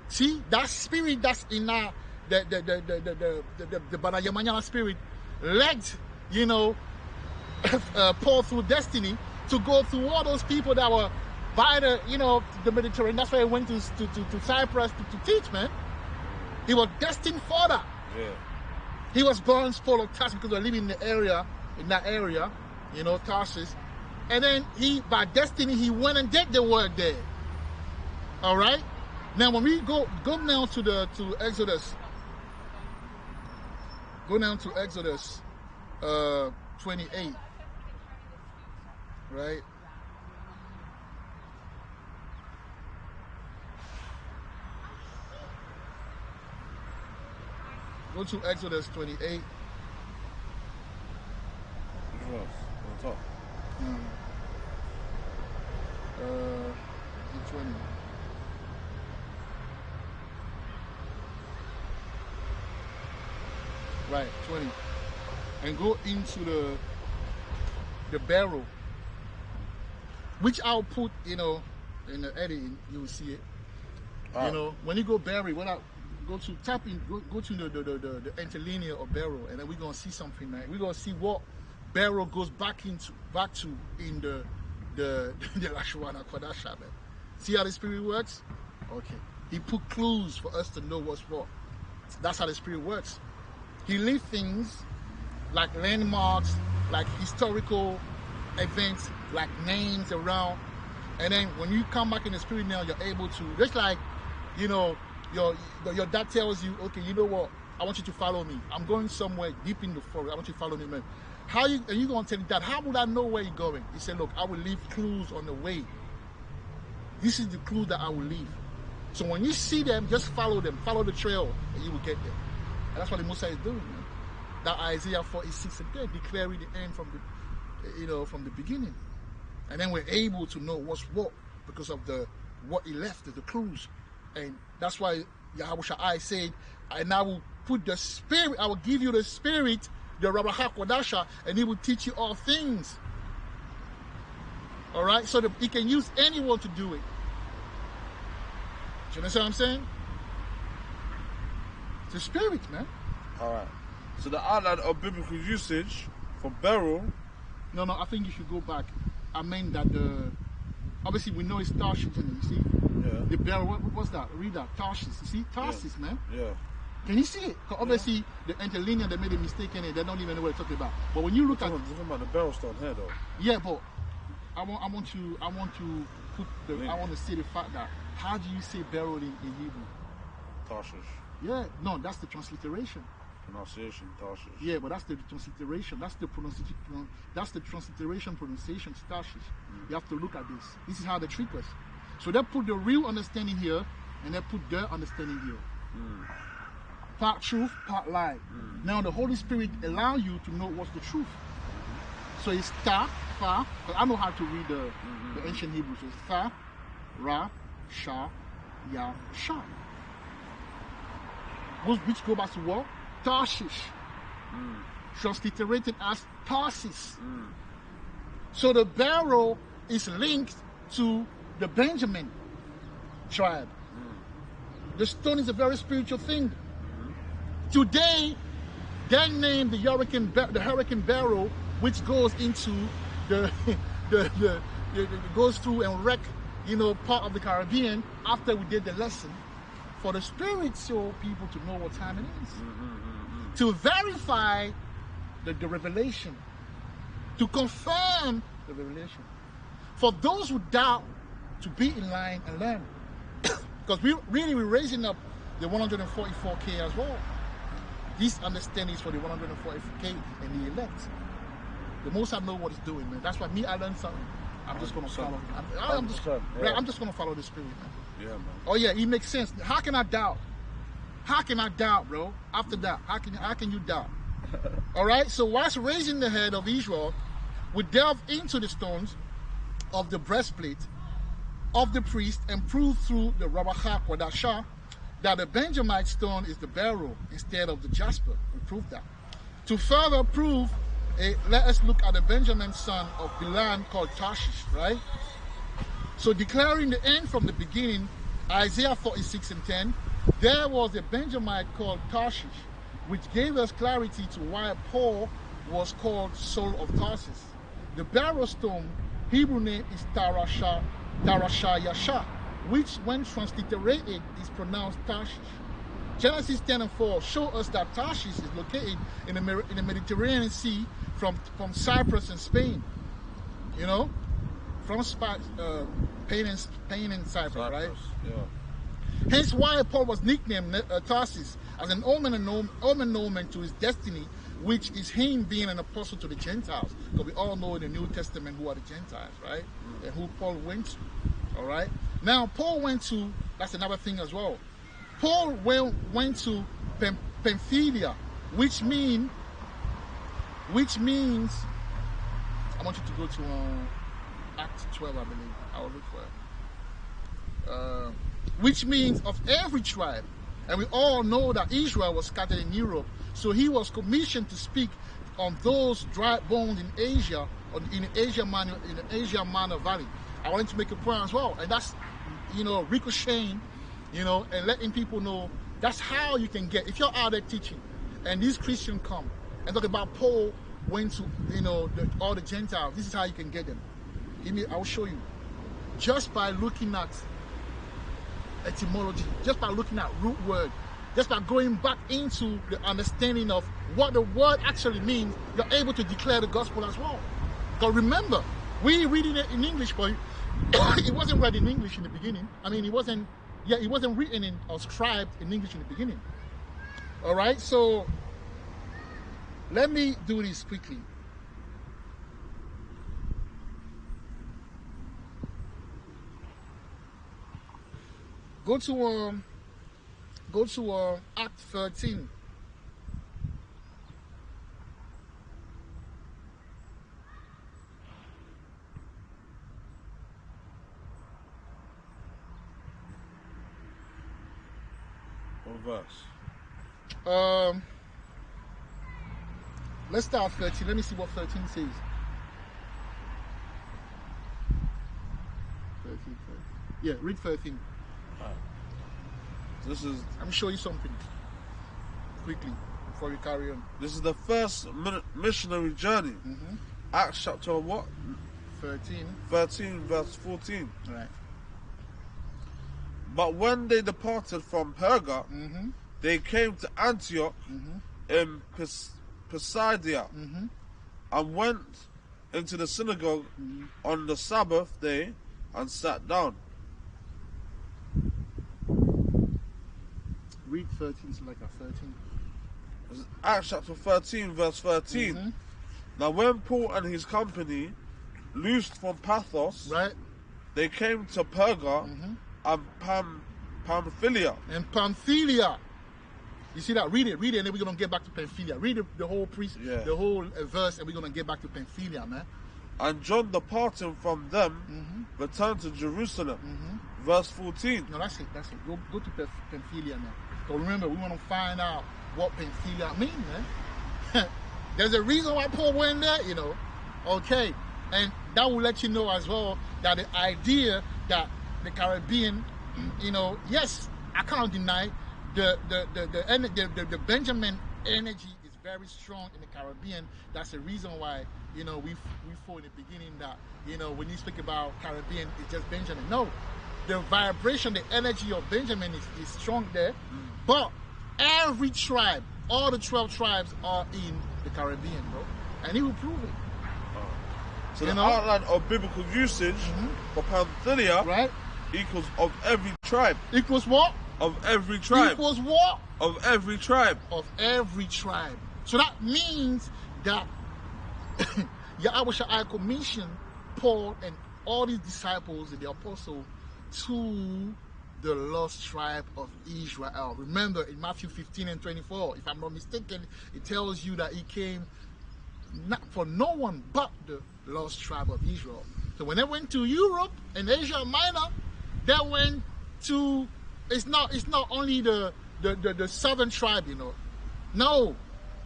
See, that spirit that's in that, the Barayamanyana spirit led, you know, Paul through destiny to go through all those people that were by the, you know, the Mediterranean. That's why he went to Cyprus to teach, man. He was destined for that. Yeah. He was born full of Tarsus because they were living in the area, in that area, you know, Tarsus. And then he, by destiny, he went and did the work there. All right. Now, when we go now to Exodus. Go down to Exodus 28. Right. Go to Exodus 28. On top. 20. Right, 20. And go into the Beryl, which I'll put, you know, in the editing, you will see it. You know, when you go Beryl, go to tap in, go to the interlinear of Beryl, and then we're gonna see something like we're gonna see what Beryl goes back to in the Lashwana Kwadasha. See how the spirit works? Okay. He put clues for us to know what's what. That's how the spirit works. He leaves things like landmarks, like historical events, like names around, and then when you come back in the spirit now, you're able to, just like, you know, your dad tells you, okay, you know what, I want you to follow me. I'm going somewhere deep in the forest. I want you to follow me, man. Are you going to tell Dad, how would I know where you're going? He said, look, I will leave clues on the way. This is the clue that I will leave. So when you see them, just follow them, follow the trail, and you will get there. And that's what the Musa is doing, man. That Isaiah 46 again, declaring the end from the beginning. And then we're able to know what's what because of what he left, the clues. And that's why Yahweh said, I now will put the spirit, I will give you the spirit, the Rabahak Wadasha, and he will teach you all things. All right? So that he can use anyone to do it. Do you understand what I'm saying? It's the spirit, man. All right. So the outline of biblical usage for Beryl. No, I think you should go back. I meant that obviously we know it's Tarshish, you see? Yeah. The Beryl, what's that? Read that. Tarshish. You see? Tarsus, man. Yeah. Can you see it? Because obviously the interlinear, they made a mistake in it. They don't even know what they're talking about. But when you look at... You're talking about the Beryl stone here, though. Yeah, but I want to say the fact that how do you say Beryl in Hebrew? Tarshish. Yeah, no, that's the transliteration. Pronunciation, Tarshish. Yeah, but that's the transliteration. That's the pronunciation. That's the transliteration pronunciation, Tarshish. You have to look at this. This is how they trick us. So they put the real understanding here, and they put their understanding here. Part truth, part lie. Now the Holy Spirit allows you to know what's the truth. So it's ta, fa. Because I know how to read the ancient Hebrew. So it's fa, ra, sha, ya, sha. Which go back to what? Tarshish. Transliterated as Tarsus. So the Beryl is linked to the Benjamin tribe. The stone is a very spiritual thing. Today, they name the hurricane Beryl, which goes into goes through and wreck, part of the Caribbean after we did the lesson, for the spiritual people to know what time it is. To verify the revelation. To confirm the revelation. For those who doubt, to be in line and learn. Because we're raising up the 144K as well. This understanding is for the 140K and the elect. The Most High know what he's doing, man. That's why me, I learned something. I'm just gonna follow. I'm just gonna follow the spirit, man. Yeah, man. Oh yeah, it makes sense. How can I doubt? How can I doubt, bro? After that, how can you doubt? All right. So whilst raising the head of Israel, we delve into the stones of the breastplate of the priest and prove through the Rabachak or Dasha that the Benjamite stone is the beryl instead of the jasper. We proved that. To further prove, let us look at the Benjamin son of Bilan called Tarshish, right? So declaring the end from the beginning, Isaiah 46:10, there was a Benjamite called Tarshish, which gave us clarity to why Paul was called Saul of Tarsus. The beryl stone, Hebrew name is Tarashayasha, which when transliterated is pronounced Tarshish. Genesis 10:4 show us that Tarshish is located in the Mediterranean Sea from Cyprus and Spain. You know, from Spain and Cyprus, right? Yeah. Hence why Paul was nicknamed Tarsus, as an omen to his destiny, which is him being an apostle to the Gentiles. Because we all know in the New Testament who are the Gentiles, right? And who Paul went to. All right. Now Paul went to, that's another thing as well. Paul went to Pamphylia, which means I want you to go to Acts 12, I believe. I will look for it. Which means of every tribe. And we all know that Israel was scattered in Europe. So he was commissioned to speak on those dry bones in Asia, or in the Asia Minor Valley. I wanted to make a point as well. And that's, ricocheting, and letting people know that's how you can get, if you're out there teaching and these Christians come and talk about Paul went to, all the Gentiles, this is how you can get them. I will show you. Just by looking at etymology, just by looking at root word, just by going back into the understanding of what the word actually means, you're able to declare the gospel as well. Because remember, we reading it in English, but it wasn't read in English in the beginning. I mean, it wasn't written or scribed in English in the beginning. All right, so let me do this quickly. Go to Act 13. What verse? Let's start 13. Let me see what 13 says. 13. Yeah, read 13. This is. Let me show you something quickly before we carry on. This is the first missionary journey. Mm-hmm. Acts chapter what? 13. 13 verse 14. Right. But when they departed from Perga, Mm-hmm. they came to Antioch Mm-hmm. in Pisidia, Mm-hmm. and went into the synagogue on the Sabbath day and sat down. Read 13, so like a 13. This is Acts chapter 13 verse 13. Mm-hmm. Now when Paul and his company loosed from Paphos, Right. they came to Perga Mm-hmm. and Pamphylia. And Pamphylia. You see that? Read it, and then we're gonna get back to Pamphylia. Read the whole the whole verse, and we're gonna get back to Pamphylia, man. And John departing from them Mm-hmm. returned to Jerusalem. Mm-hmm. Verse 14. No, that's it. Go to Pamphylia now. So remember, we want to find out what Pamphylia means, man. There's a reason why Paul went there, Okay, and that will let you know as well that the idea that the Caribbean, yes, I can't deny the Benjamin energy is very strong in the Caribbean. That's the reason why we thought in the beginning that when you speak about Caribbean, it's just Benjamin. No, the vibration, the energy of Benjamin is strong there. But every tribe, all the 12 tribes are in the Caribbean, bro, and he will prove it. So the outline of biblical usage for Pamphylia right equals of every tribe. Equals what? Of every tribe. Equals what? Of every tribe. Of every tribe. So that means that Yahweh Shai commissioned Paul and all these disciples and the apostles to the lost tribe of Israel. Remember in Matthew 15 and 24, if I'm not mistaken, it tells you that he came not for no one but the lost tribe of Israel. So when they went to Europe and Asia Minor, they went to, it's not only the southern tribe, you know. No,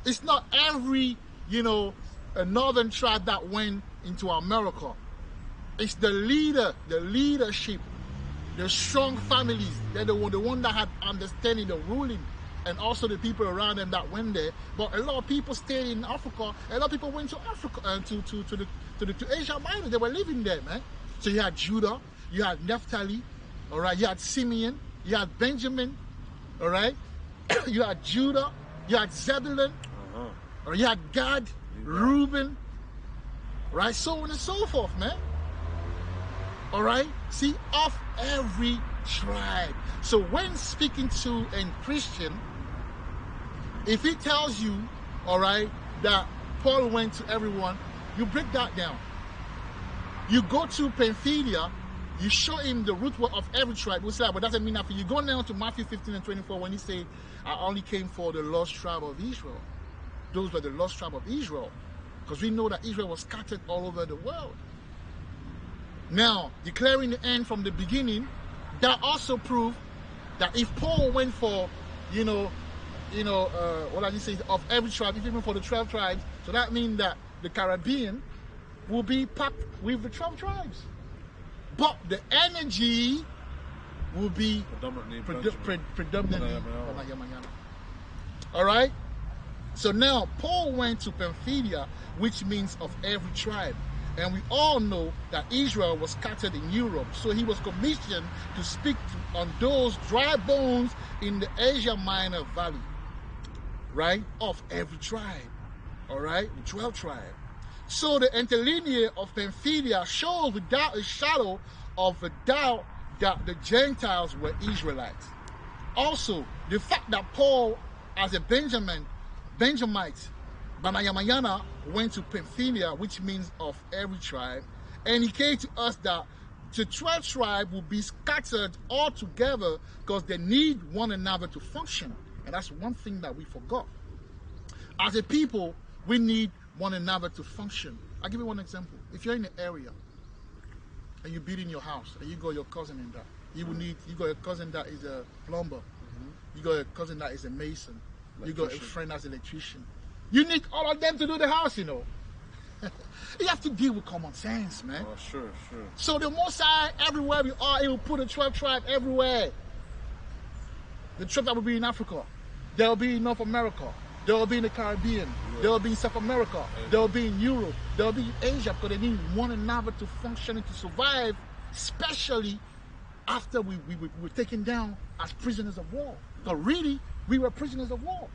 it's not every, you know, a northern tribe that went into America. It's the leadership, the strong families. They're the one that had understanding, the ruling, and also the people around them that went there. But a lot of people stayed in Africa. A lot of people went to Africa and to Asia Minor. They were living there, man. So you had Judah, you had Naphtali, all right. You had Simeon, you had Benjamin, all right. You had Judah, you had Zebulun, or you had Gad, Reuben, right? So on and so forth, man. All right. See, of every tribe. So when speaking to a Christian, if he tells you, all right, that Paul went to everyone, you break that down. You go to Pamphylia, you show him the root word of every tribe. But that doesn't mean nothing. You go now to Matthew 15 and 24 when he say, I only came for the lost tribe of Israel. Those were the lost tribe of Israel. Because we know that Israel was scattered all over the world. Now, declaring the end from the beginning, that also proved that if Paul went for, what I just say, of every tribe, if even for the 12 tribes, so that means that the Caribbean will be packed with the 12 tribes. But the energy will be predominantly. All right? So now, Paul went to Pamphylia, which means of every tribe. And we all know that Israel was scattered in Europe. So he was commissioned to speak on those dry bones in the Asia Minor Valley, right? Of every tribe, all right? The 12 tribes. So the interlinear of Pamphylia shows without a shadow of a doubt that the Gentiles were Israelites. Also, the fact that Paul, as a Benjamite, Banayamayana, went to Pamphylia, which means of every tribe, and he came to us that the 12 tribes will be scattered all together because they need one another to function. And that's one thing that we forgot. As a people, we need one another to function. I'll give you one example. If you're in an area and you build in your house and you got your cousin in that, you got a cousin that is a plumber, you got a cousin that is a mason, you got a friend that's an electrician. You need all of them to do the house, you know. You have to deal with common sense, man. Oh, sure. So the Most High, everywhere we are, He will put a 12 tribe everywhere. The tribe that will be in Africa, there will be in North America, there will be in the Caribbean, there will be in South America, there will be in Europe, there will be in Asia, because they need one another to function and to survive, especially after we were taken down as prisoners of war. Because really, we were prisoners of war.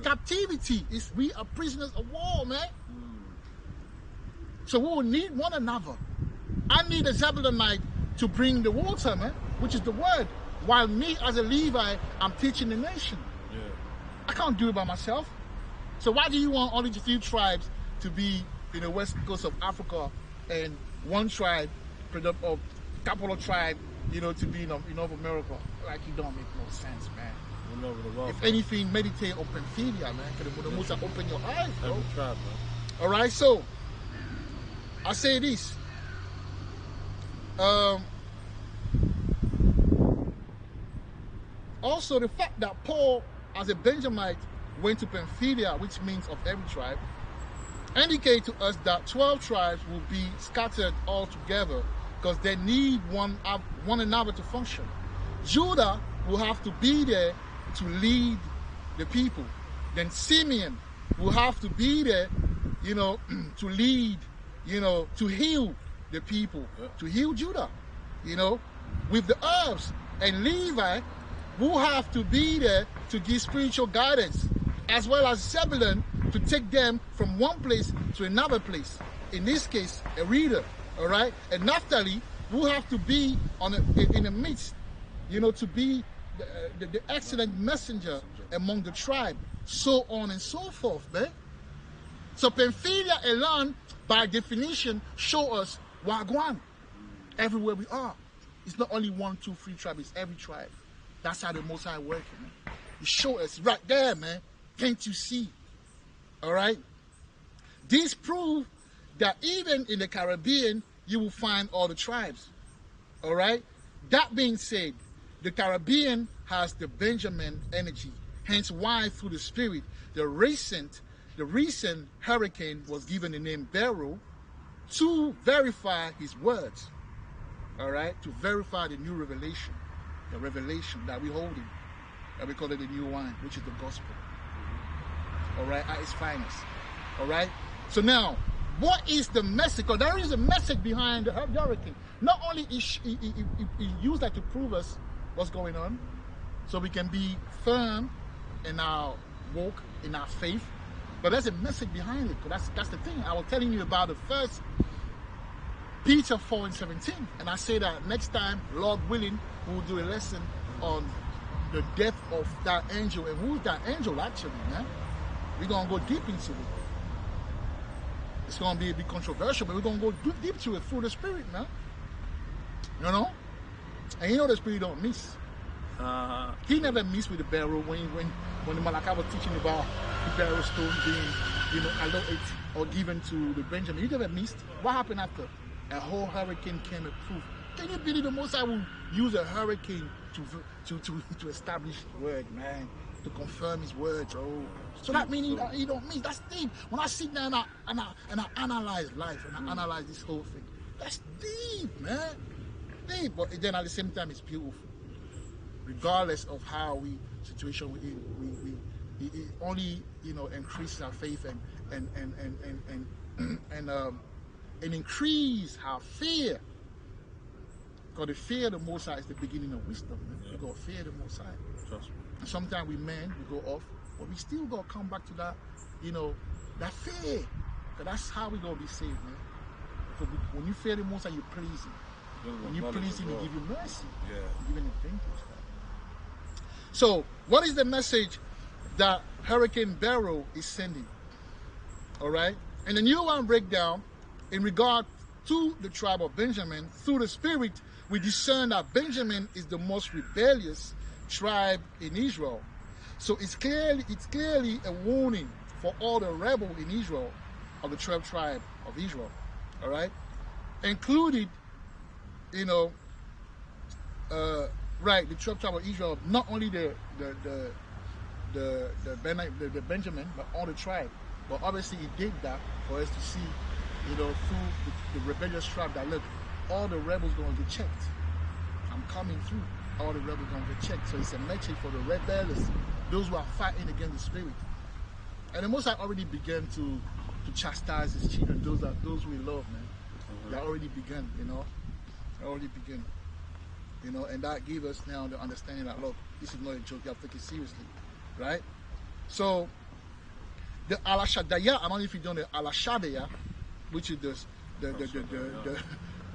Captivity is, we are prisoners of war, man. So we will need one another. I need a Zebulonite to bring the water, man, which is the word. While me as a Levi, I'm teaching the nation. Yeah. I can't do it by myself. So why do you want only the few tribes to be in the west coast of Africa and one tribe, or couple of tribes, to be in North America? Like, it don't make no sense, man. If anything, meditate on Pamphylia, man. Because the Most open your eyes, bro. Tribe, man. All right, so I say this. Also, the fact that Paul, as a Benjamite, went to Pamphylia, which means of every tribe, indicate to us that 12 tribes will be scattered all together because they need one another to function. Judah will have to be there to lead the people. Then Simeon will have to be there, to lead, to heal the people, to heal Judah, with the herbs. And Levi will have to be there to give spiritual guidance, as well as Zebulun to take them from one place to another place. In this case, a reader, all right? And Naphtali will have to be in the midst, to be the excellent messenger among the tribe, so on and so forth, man. So Pamphylia alone, by definition, show us Wagwan everywhere we are. It's not only 1, 2, 3 tribes, it's every tribe. That's how the Most High working, man. He show us right there, man. Can't you see? All right? This prove that even in the Caribbean, you will find all the tribes. All right? That being said, the Caribbean has the Benjamin energy. Hence why through the spirit, the recent hurricane was given the name Beryl to verify his words. All right? To verify the new revelation. The revelation that we hold in. And we call it the new wine, which is the gospel. All right? At its finest. All right? So now, what is the message? Because there is a message behind the hurricane. Not only he used that to prove us what's going on, so we can be firm in our walk, in our faith, but there's a message behind it. Because that's the thing. I was telling you about the first Peter 4:17, and I say that next time, Lord willing, we'll do a lesson on the death of that angel. And who's that angel actually, man? We're going to go deep into it. It's going to be a bit controversial, but we're going to go deep to it through the Spirit, man. You know? And you know the Spirit don't miss. He never missed with the Beryl when the Malacca was teaching about the Beryl stone being, allotted or given to the Benjamin. He never missed. What happened after? A whole hurricane came and proved. Can you believe the Most High will use a hurricane to establish his word, man? To confirm his words, oh. So that means he don't miss. That's deep. When I sit down and I analyze life and I analyze this whole thing, that's deep, man. Deep. But then at the same time, it's beautiful. Regardless of how situation we're in, it only increases our faith and increase our fear. Because the fear of the Most High is the beginning of wisdom. Man. Yeah. You got to fear the Most High. Trust me. And sometimes we go off, but we still got to come back to that, that fear. Because that's how we going to be saved, man. Because when you fear the Most High, you praise Him. When you please Him, He give you mercy. Yeah. He give you vintage. So, what is the message that Hurricane Beryl is sending? All right? In the New One breakdown, in regard to the tribe of Benjamin, through the Spirit, we discern that Benjamin is the most rebellious tribe in Israel. So it's clearly a warning for all the rebels in Israel of the 12th tribe of Israel. All right? Included, the 12th tribe of Israel, not only the Benjamin, but all the tribe. But obviously he did that for us to see, through the rebellious tribe that look, all the rebels going to get checked. I'm coming through. All the rebels going to get checked. So it's a message for the rebellious, those who are fighting against the Spirit. And the Most High already began to chastise His children, those we love, man. They already begun, already begun. And that gave us now the understanding that, look, this is not a joke, you have to take it seriously, right? So, the Alashadaya, I don't know if you know the Alashadaya, which is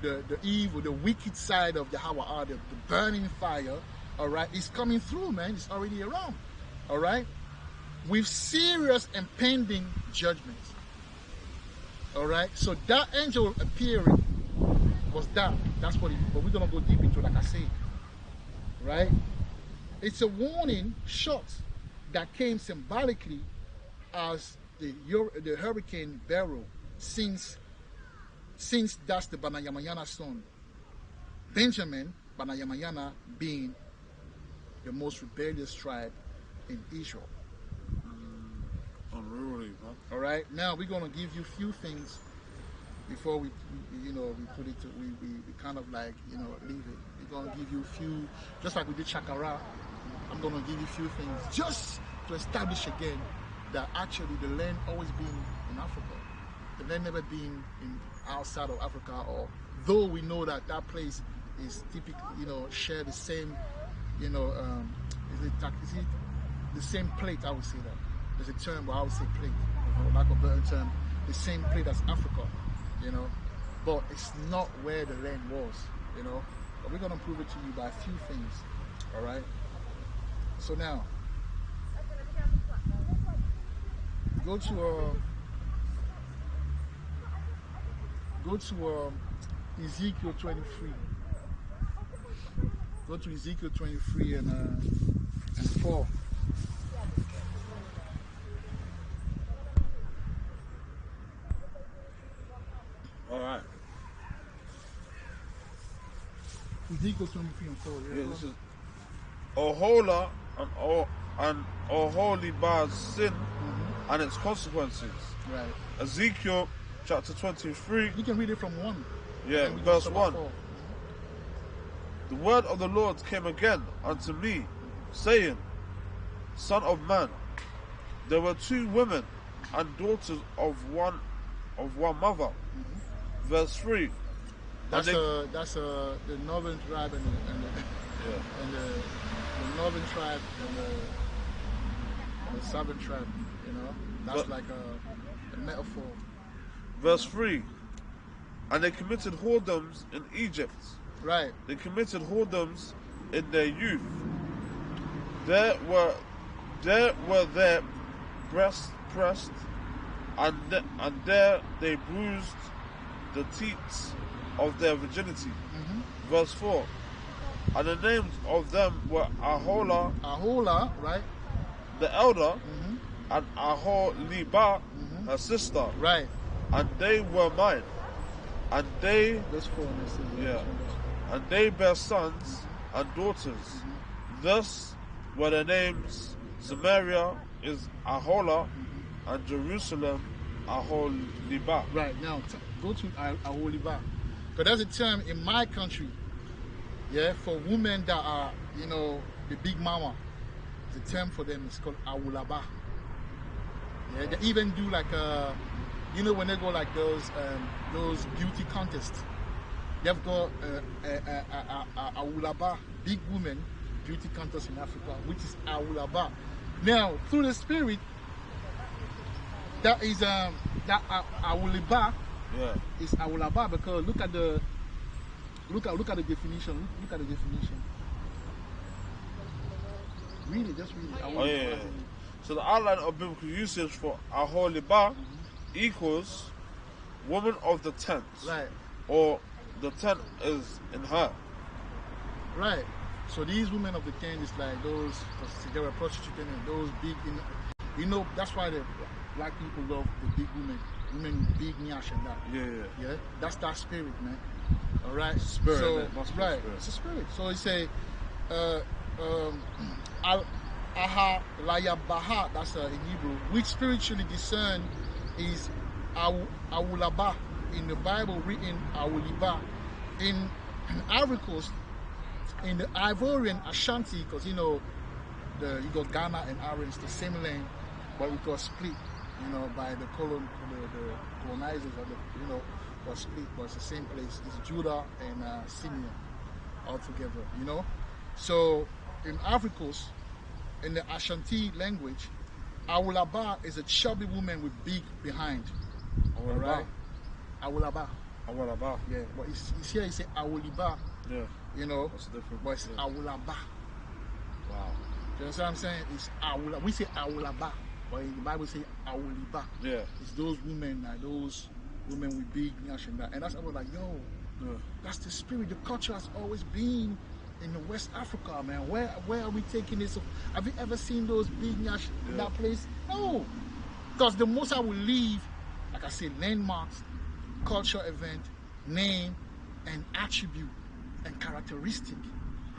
the evil, the wicked side of the Hawa, the burning fire, all right, is coming through, man. It's already around, all right, with serious impending judgments, all right. So that angel appearing was that's what but we're gonna go deep into it, like I said, right? It's a warning shot that came symbolically as the hurricane Beryl, since that's the Banayamayana son. Benjamin, Banayamayana being the most rebellious tribe in Israel. Unruly, man. All right, now we're gonna give you a few things before we put it to, we kind of like, leave it. We're gonna give you a few, just like we did Chakara. I'm gonna give you a few things just to establish again that actually the land always been in Africa. The land never been outside of Africa, or though we know that place is typically, share the same, is it the same plate? I would say that. There's a term, but I would say plate, for lack of a better term, the same plate as Africa, but it's not where the land was, but we're gonna prove it to you by a few things, all right? So now, go to Ezekiel 23. Go to Ezekiel 23 and 4. All right. Ezekiel 23 and 4. Yeah, this is Ohola and Oholiba's sin and its consequences. Right. Ezekiel chapter 23. You can read it from 1. Yeah, verse 1. The word of the Lord came again unto me, saying, Son of man, there were 2 women and daughters of one mother. Verse 3. That's the northern tribe and the northern tribe and the southern tribe. You know, that's like a metaphor. Verse 3. And they committed whoredoms in Egypt. Right. They committed whoredoms in their youth. There were their breasts pressed, and there they bruised the teats of their virginity. Verse 4. And the names of them were Ahola, right, the elder, and Aholiba, her sister, right, and they were mine, and they and they bare sons and daughters. Thus were their names: Samaria is Ahola, and Jerusalem Aholiba. Right, now go to Aholiba, because that's a term in my country, yeah, for women that are, you know, the big mama. The term for them is called Ahulaba. Yeah, they even do like you know, when they go like those beauty contests, they've got Ahulaba, big women beauty contest in Africa, which is Ahulaba. Now, through the spirit, that is that Ahulaba is Ahulaba, because look at the definition. Look at the definition. Read it, just read it. Oh yeah. So the outline of biblical usage for Aholiba equals woman of the tent. Right. Or the tent is in her. Right. So these women of the tent is like those, because they were prostitutes and those big, you know, that's why the black people love the big women with big nyash and that. Yeah. That's that spirit, man. All right. Spirit. So, man. Must be right. Spirit. It's a spirit. So it's a Layabaha, that's in Hebrew, which spiritually discern is Awulaba. In the Bible, written Awuliba. In Ivory Coast, in the Ivorian Ashanti, because you know, you got Ghana and Ivory, it's the same land, but it got split, you know, by the colonizers, or you know, got split, but it's the same place. It's Judah and Simeon all together, you know. So in Ivory Coast, in the Ashanti language, Awulaba is a chubby woman with big behind. All right? Awulaba. Awulaba. Yeah, but it's here, it's Awuliba. Yeah. You know? That's different. But it's Awulaba. Wow. You understand what I'm saying? It's Awulaba. We say Awulaba, but in the Bible say Awuliba. Yeah. It's those women, those women with big nyash and that. And that's, I was like, yo, that's the spirit. The culture has always been in the West Africa, man. Where are we taking this? Have you ever seen those big nyash in that place? No. Because the most I will leave, like I said, landmarks, culture event, name, and attribute, and characteristic.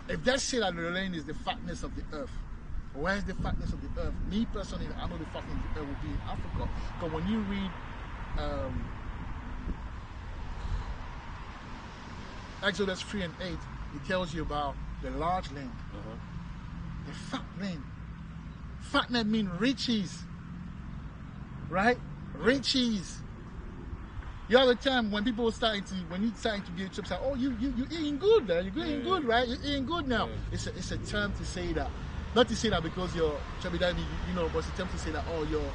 If they say that the land is the fatness of the earth, where is the fatness of the earth? Me personally, I know the fatness of the earth will be in Africa. Because when you read Exodus 3 and 8, it tells you about the large land, the fat land. Fat land means riches, right? Riches. The other time when people starting to get trips, like, oh, you eating good there, you're eating good, right? You're eating good now. It's a term to say that, not to say that because you're chubby daddy, you know, but it's a term to say that, oh, you're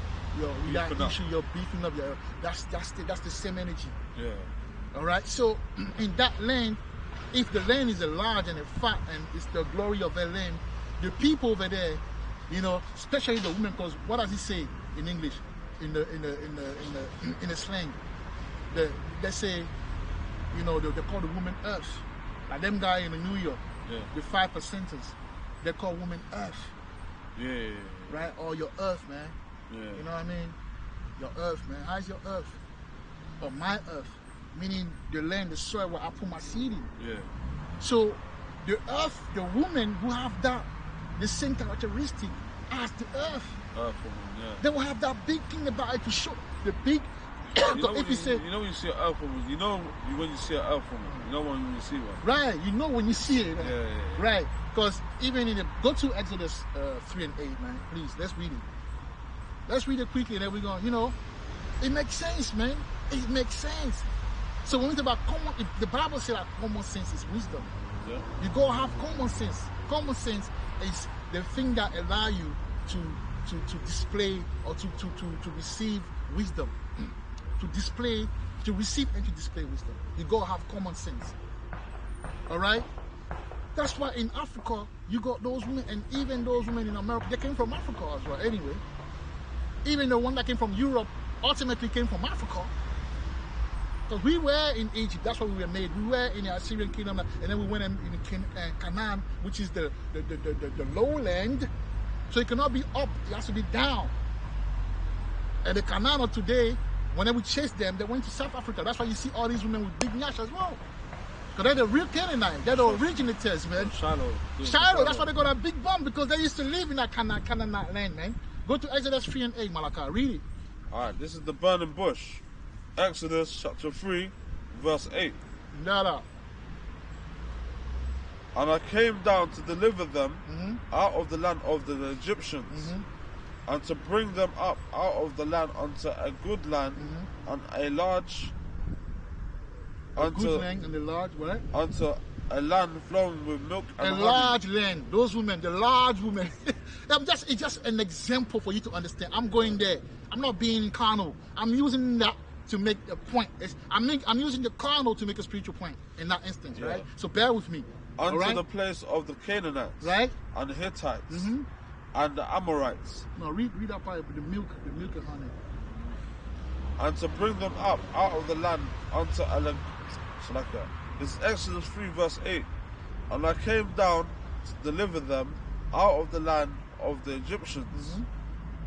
with that issue, you're beefing up. That's the same energy. Yeah. All right. So in that land, if the land is a large and a fat, and it's the glory of that land, the people over there, you know, especially the women, because what does it say in English, in the slang? They say, you know, they call the woman earth. Like them guy in New York, the 5%ers, they call women earth. Yeah. Right? Or your earth, man. Yeah. You know what I mean? Your earth, man. How's your earth? Or my earth, meaning the land, the soil where I put my seed in. Yeah. So the earth, the women who have that, the same characteristic as the earth. Earth woman, yeah. They will have that big thing about it to show the big. You know, when you see an earth woman, you know when you see an earth woman, you know when you see one. Right, you know when you see it. Yeah. Right, because even in the, go to Exodus 3 and 8, man. Please, let's read it. Let's read it quickly, and then we're going, you know, it makes sense, man. It makes sense. So when we talk about common, if the Bible says that common sense is wisdom. Yeah. You go have common sense. Common sense is the thing that allow you to display or to receive wisdom. To receive and to display wisdom. You go have common sense. All right? That's why in Africa, you got those women, and even those women in America, they came from Africa as well, anyway. Even the one that came from Europe ultimately came from Africa. Because we were in Egypt, that's why we were made. We were in the Assyrian kingdom, and then we went in Canaan, which is the lowland. So it cannot be up, it has to be down. And the Canaan of today, whenever we chase them, they went to South Africa. That's why you see all these women with big nash as well. Because they're the real Canaanite. They're the originators, man. Shiloh, that's why they got a big bomb, because they used to live in that Canaanite land, man. Go to Exodus 3 and 8, Malachi. Read it. Alright, this is the burning bush. Exodus chapter 3, verse 8. Nada. And I came down to deliver them out of the land of the Egyptians, and to bring them up out of the land unto a good land, and a large... good land and a large what? Unto a land flowing with milk and honey. A large land. Those women, the large women. It's just an example for you to understand. I'm going there. I'm not being carnal. I'm using that to make a point. I'm using the carnal to make a spiritual point in that instance, right? So bear with me. Unto the place of the Canaanites, right? And the Hittites, and the Amorites. No, read that part with the milk and honey. And to bring them up out of the land unto a land. So like that. This is Exodus 3 verse 8. And I came down to deliver them out of the land of the Egyptians,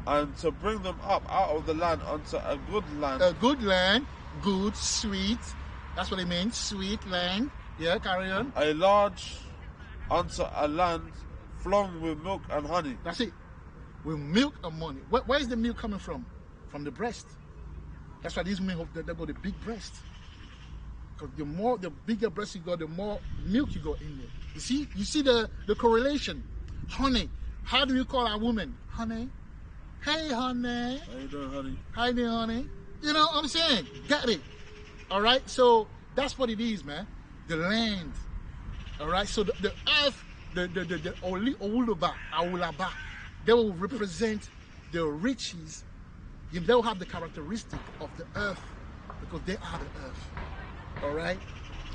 and to bring them up out of the land unto a good land. A good land, good, sweet. That's what it means, sweet land. Yeah, carry on. A large, unto a land flowing with milk and honey. That's it. With milk and money. Where is the milk coming from? From the breast. That's why these women, they got the big breast. Because the bigger breast you got, the more milk you got in there. You see the correlation. Honey. How do you call a woman? Honey. Hey, honey. How you doing, honey? How you doing, honey? You know what I'm saying? Get it. All right? So that's what it is, man. The land. All right? So the earth, the Awulaba, they will represent the riches. They will have the characteristic of the earth because they are the earth. All right?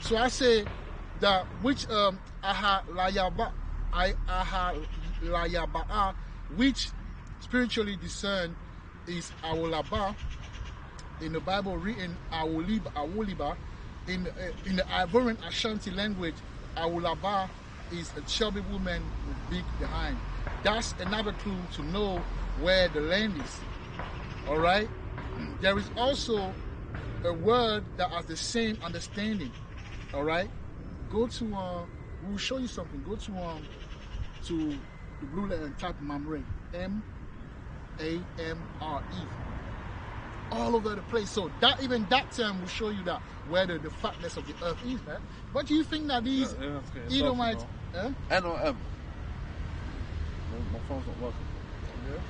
So I say that which which spiritually discerned is Awulaba. In the Bible written Awuliba. In the Ivorian Ashanti language, Awulaba is a chubby woman with big behind. That's another clue to know where the land is. All right? There is also a word that has the same understanding. All right? Go to we'll show you something. Go to the blue letter and type Mamre. M-A-M-R-E. All over the place. So even that term will show you that where the fatness of the earth is, man. What do you think that these Edomites? N or M? My phone's not working. Yeah.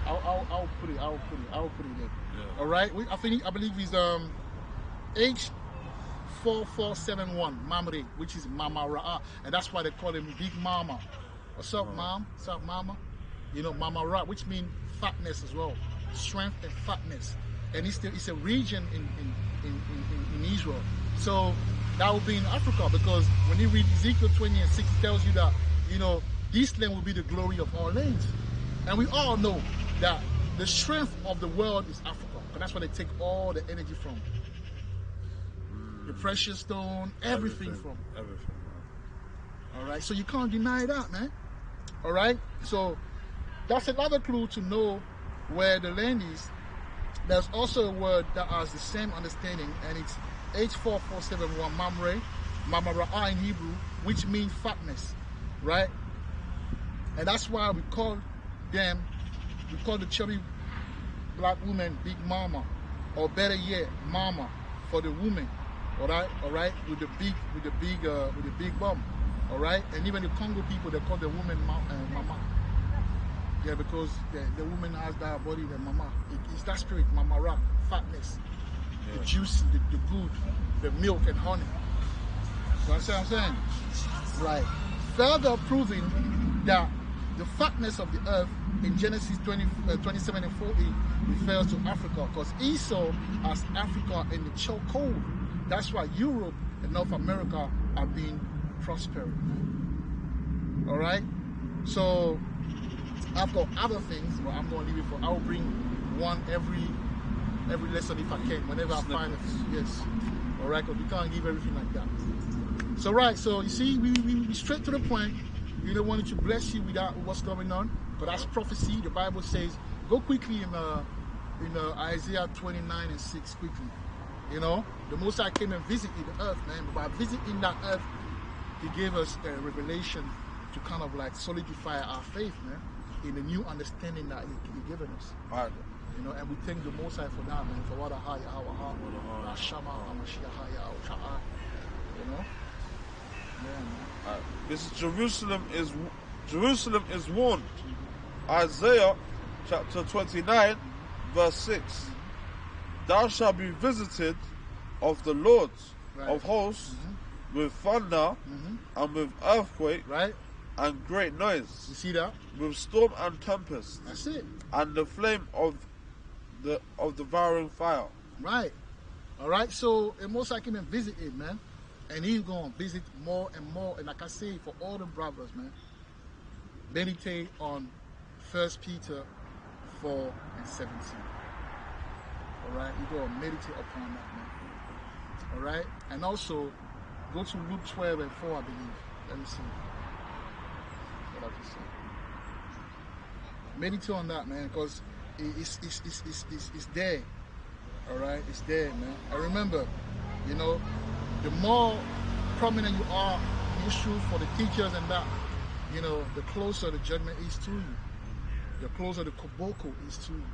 I'll put it in. Yeah. All right. I believe it's H4471 Mamre, which is Mama Ra'a, and that's why they call him Big Mama. What's up, Mom? What's up, Mama? You know, Mama Ra'a, which means fatness as well, strength and fatness, and it's a region in Israel. So that will be in Africa, because when you read Ezekiel 20 and 6, it tells you that, you know, this land will be the glory of all lands. And we all know that the strength of the world is Africa, because that's where they take all the energy from. The precious stone, everything from. Everything. All right, so you can't deny that, man. All right, so that's another clue to know where the land is. There's also a word that has the same understanding, and it's H4471 Mamre, Mamara'ah in Hebrew, which means fatness, right? And that's why we call the chubby black woman Big Mama, or better yet, Mama for the woman. All right, with the big bum, all right. And even the Congo people, they call the woman Mama. Yeah, because the woman has that body, the Mama. It's that spirit, Mama Ra, fatness, the juicy, the good, the milk and honey. You understand what I'm saying? Right. Further proving that the fatness of the earth in Genesis 27 and 40 refers to Africa, because Esau has Africa in the chokehold. That's why Europe and North America are being prosperous. All right. So I've got other things, but I'm going to leave it for. I'll bring one every lesson if I can, whenever I find it. Yes. All right. Because we can't give everything like that. So right. So you see, we straight to the point. We don't want to bless you without what's going on, but that's prophecy. The Bible says, go quickly in Isaiah 29 and 6 quickly. You know, the Most High came and visited the earth, man. But by visiting that earth, He gave us a revelation to kind of like solidify our faith, man, in the new understanding that He given us. Right. You know, and we thank the Most High for that, man. For what a high, our Shama, you know. Yeah, man. This is Jerusalem is warned. Isaiah chapter 29 verse 6. Thou shalt be visited of the Lord of hosts with thunder and with earthquake and great noise. You see that? With storm and tempest. That's it. And the flame of devouring fire. Right. All right. So the Most High came and visited, man. And He's going to visit more and more. And like I say, for all the brothers, man, meditate on 1 Peter 4 and 17. All right? You go and meditate upon that, man. All right? And also, go to Luke 12 and 4, I believe. Let me see what I just said. Meditate on that, man, because it's there. All right? It's there, man. And remember, you know, the more prominent you are in issue for the teachers and that, you know, the closer the judgment is to you. The closer the koboko is to you.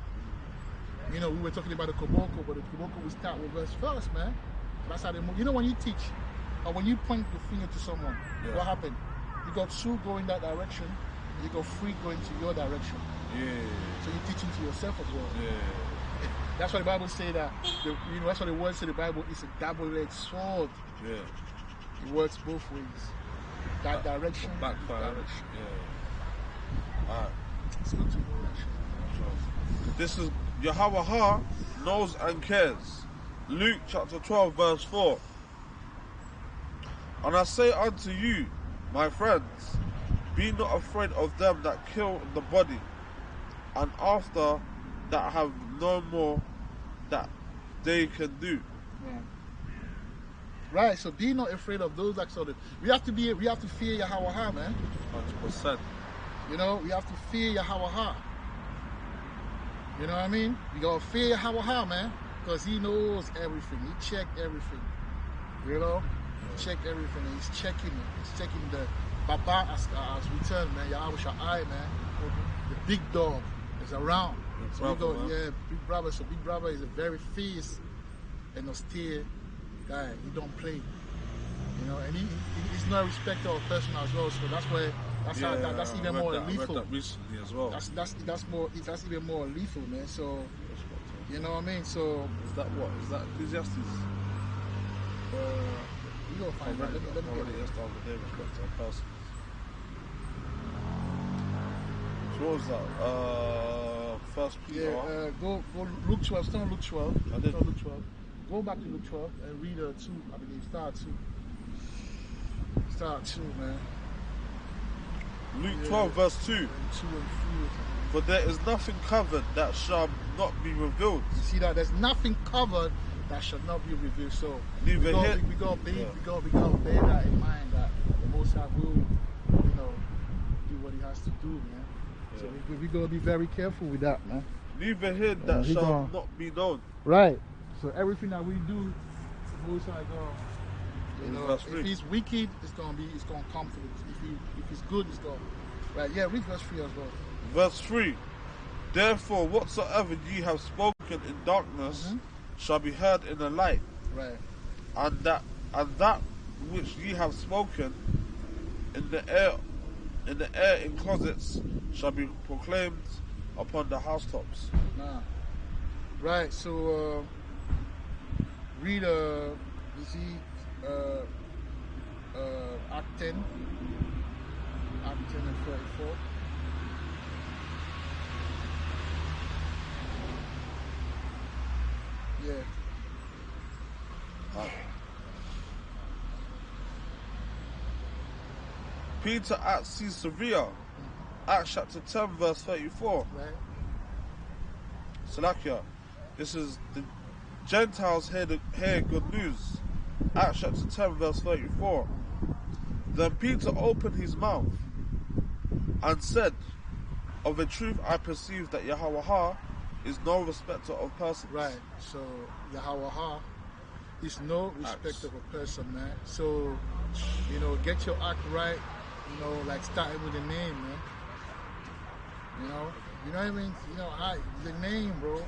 You know, we were talking about the koboko, but the koboko we start with verse first, man. That's how they move. You know, when you teach, or when you point the finger to someone, what happened? You got two going that direction, and you got three going to your direction. Yeah. So you're teaching to yourself as well. Yeah. That's why the Bible say that, that's why the word say the Bible is a double-edged sword. Yeah. It works both ways. That direction, backfire. Direction. Yeah. Alright. It's good to know that shit. This is Yahweh knows and cares. Luke chapter 12 verse 4. And I say unto you, my friends, be not afraid of them that kill the body, and after that have no more that they can do. Yeah. Right, so be not afraid of those that sort of. We have to fear Yahweh, man. 100%. You know, we have to fear Yahweh. You know what I mean? We gotta fear Yahweh, man, because He knows everything. He checked everything. You know, He checked everything. And He's checking it. He's checking the Baba as returned, man. Yahweh Shai, man. The big dog is around. So brother, we go, yeah, Big Brother. So Big Brother is a very fierce and austere guy. He don't play, you know, and he's not a respecter of person as well. So that's even more lethal. I read that recently as well. That's even more lethal, man. So you know what I mean. So is that Ecclesiastes? You go find out. Let me get it. That's the other day, respect to a person. So what was that? First Peter. Yeah, go Luke 12. Start Luke 12. I did. Start Luke 12. Go back to Luke 12 and read 2, I believe, start 2. Start 2, man. Luke 12 verse 2. 2 and 3. For there is nothing covered that shall not be revealed. You see that? There's nothing covered that shall not be revealed. So we gotta bear that in mind, that the Most High will, you know, do what He has to do, man. So we gotta be very careful with that, man. Neither hid that shall not be known. Right. So everything that we do, the Most High God, you know, if He's wicked, it's gonna come to it. If He's good, it's gonna. Right. Yeah. Read verse 3 as well. Verse 3. Therefore, whatsoever ye have spoken in darkness shall be heard in the light. Right. And that which ye have spoken in the air in closets shall be proclaimed upon the housetops. Nah. Right. So read you see Act 10. Act 10 and 34. Yeah. Peter at Caesarea, Acts chapter 10 verse 34. Right. Salakia, this is the Gentiles hear good news. Acts chapter 10 verse 34. Then Peter opened his mouth and said, of a truth I perceive that Yahweh is no respecter of persons. Right. So Yahweh is no respecter of a person, man. So, you know, get your act right. You know, like starting with the name, man. You know what I mean? You know, the name, bro.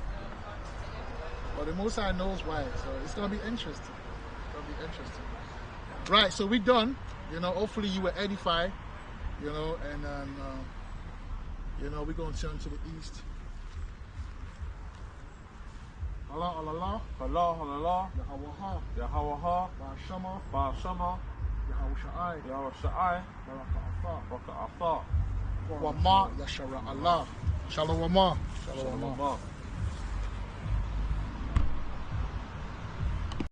But the Most High knows why, so it's gonna be interesting. Right, so we're done. You know, hopefully you were edified. You know, and you know, we're gonna turn to the east. Allah, Allah, Allah, Allah, Yahweh, Yahweh, Ba'ashama, Ba'ashama, Yahweh Sha'ai, Baraka Afa, Baka Afa, Wama, Yashara Allah. Shalom Wama. Shalom.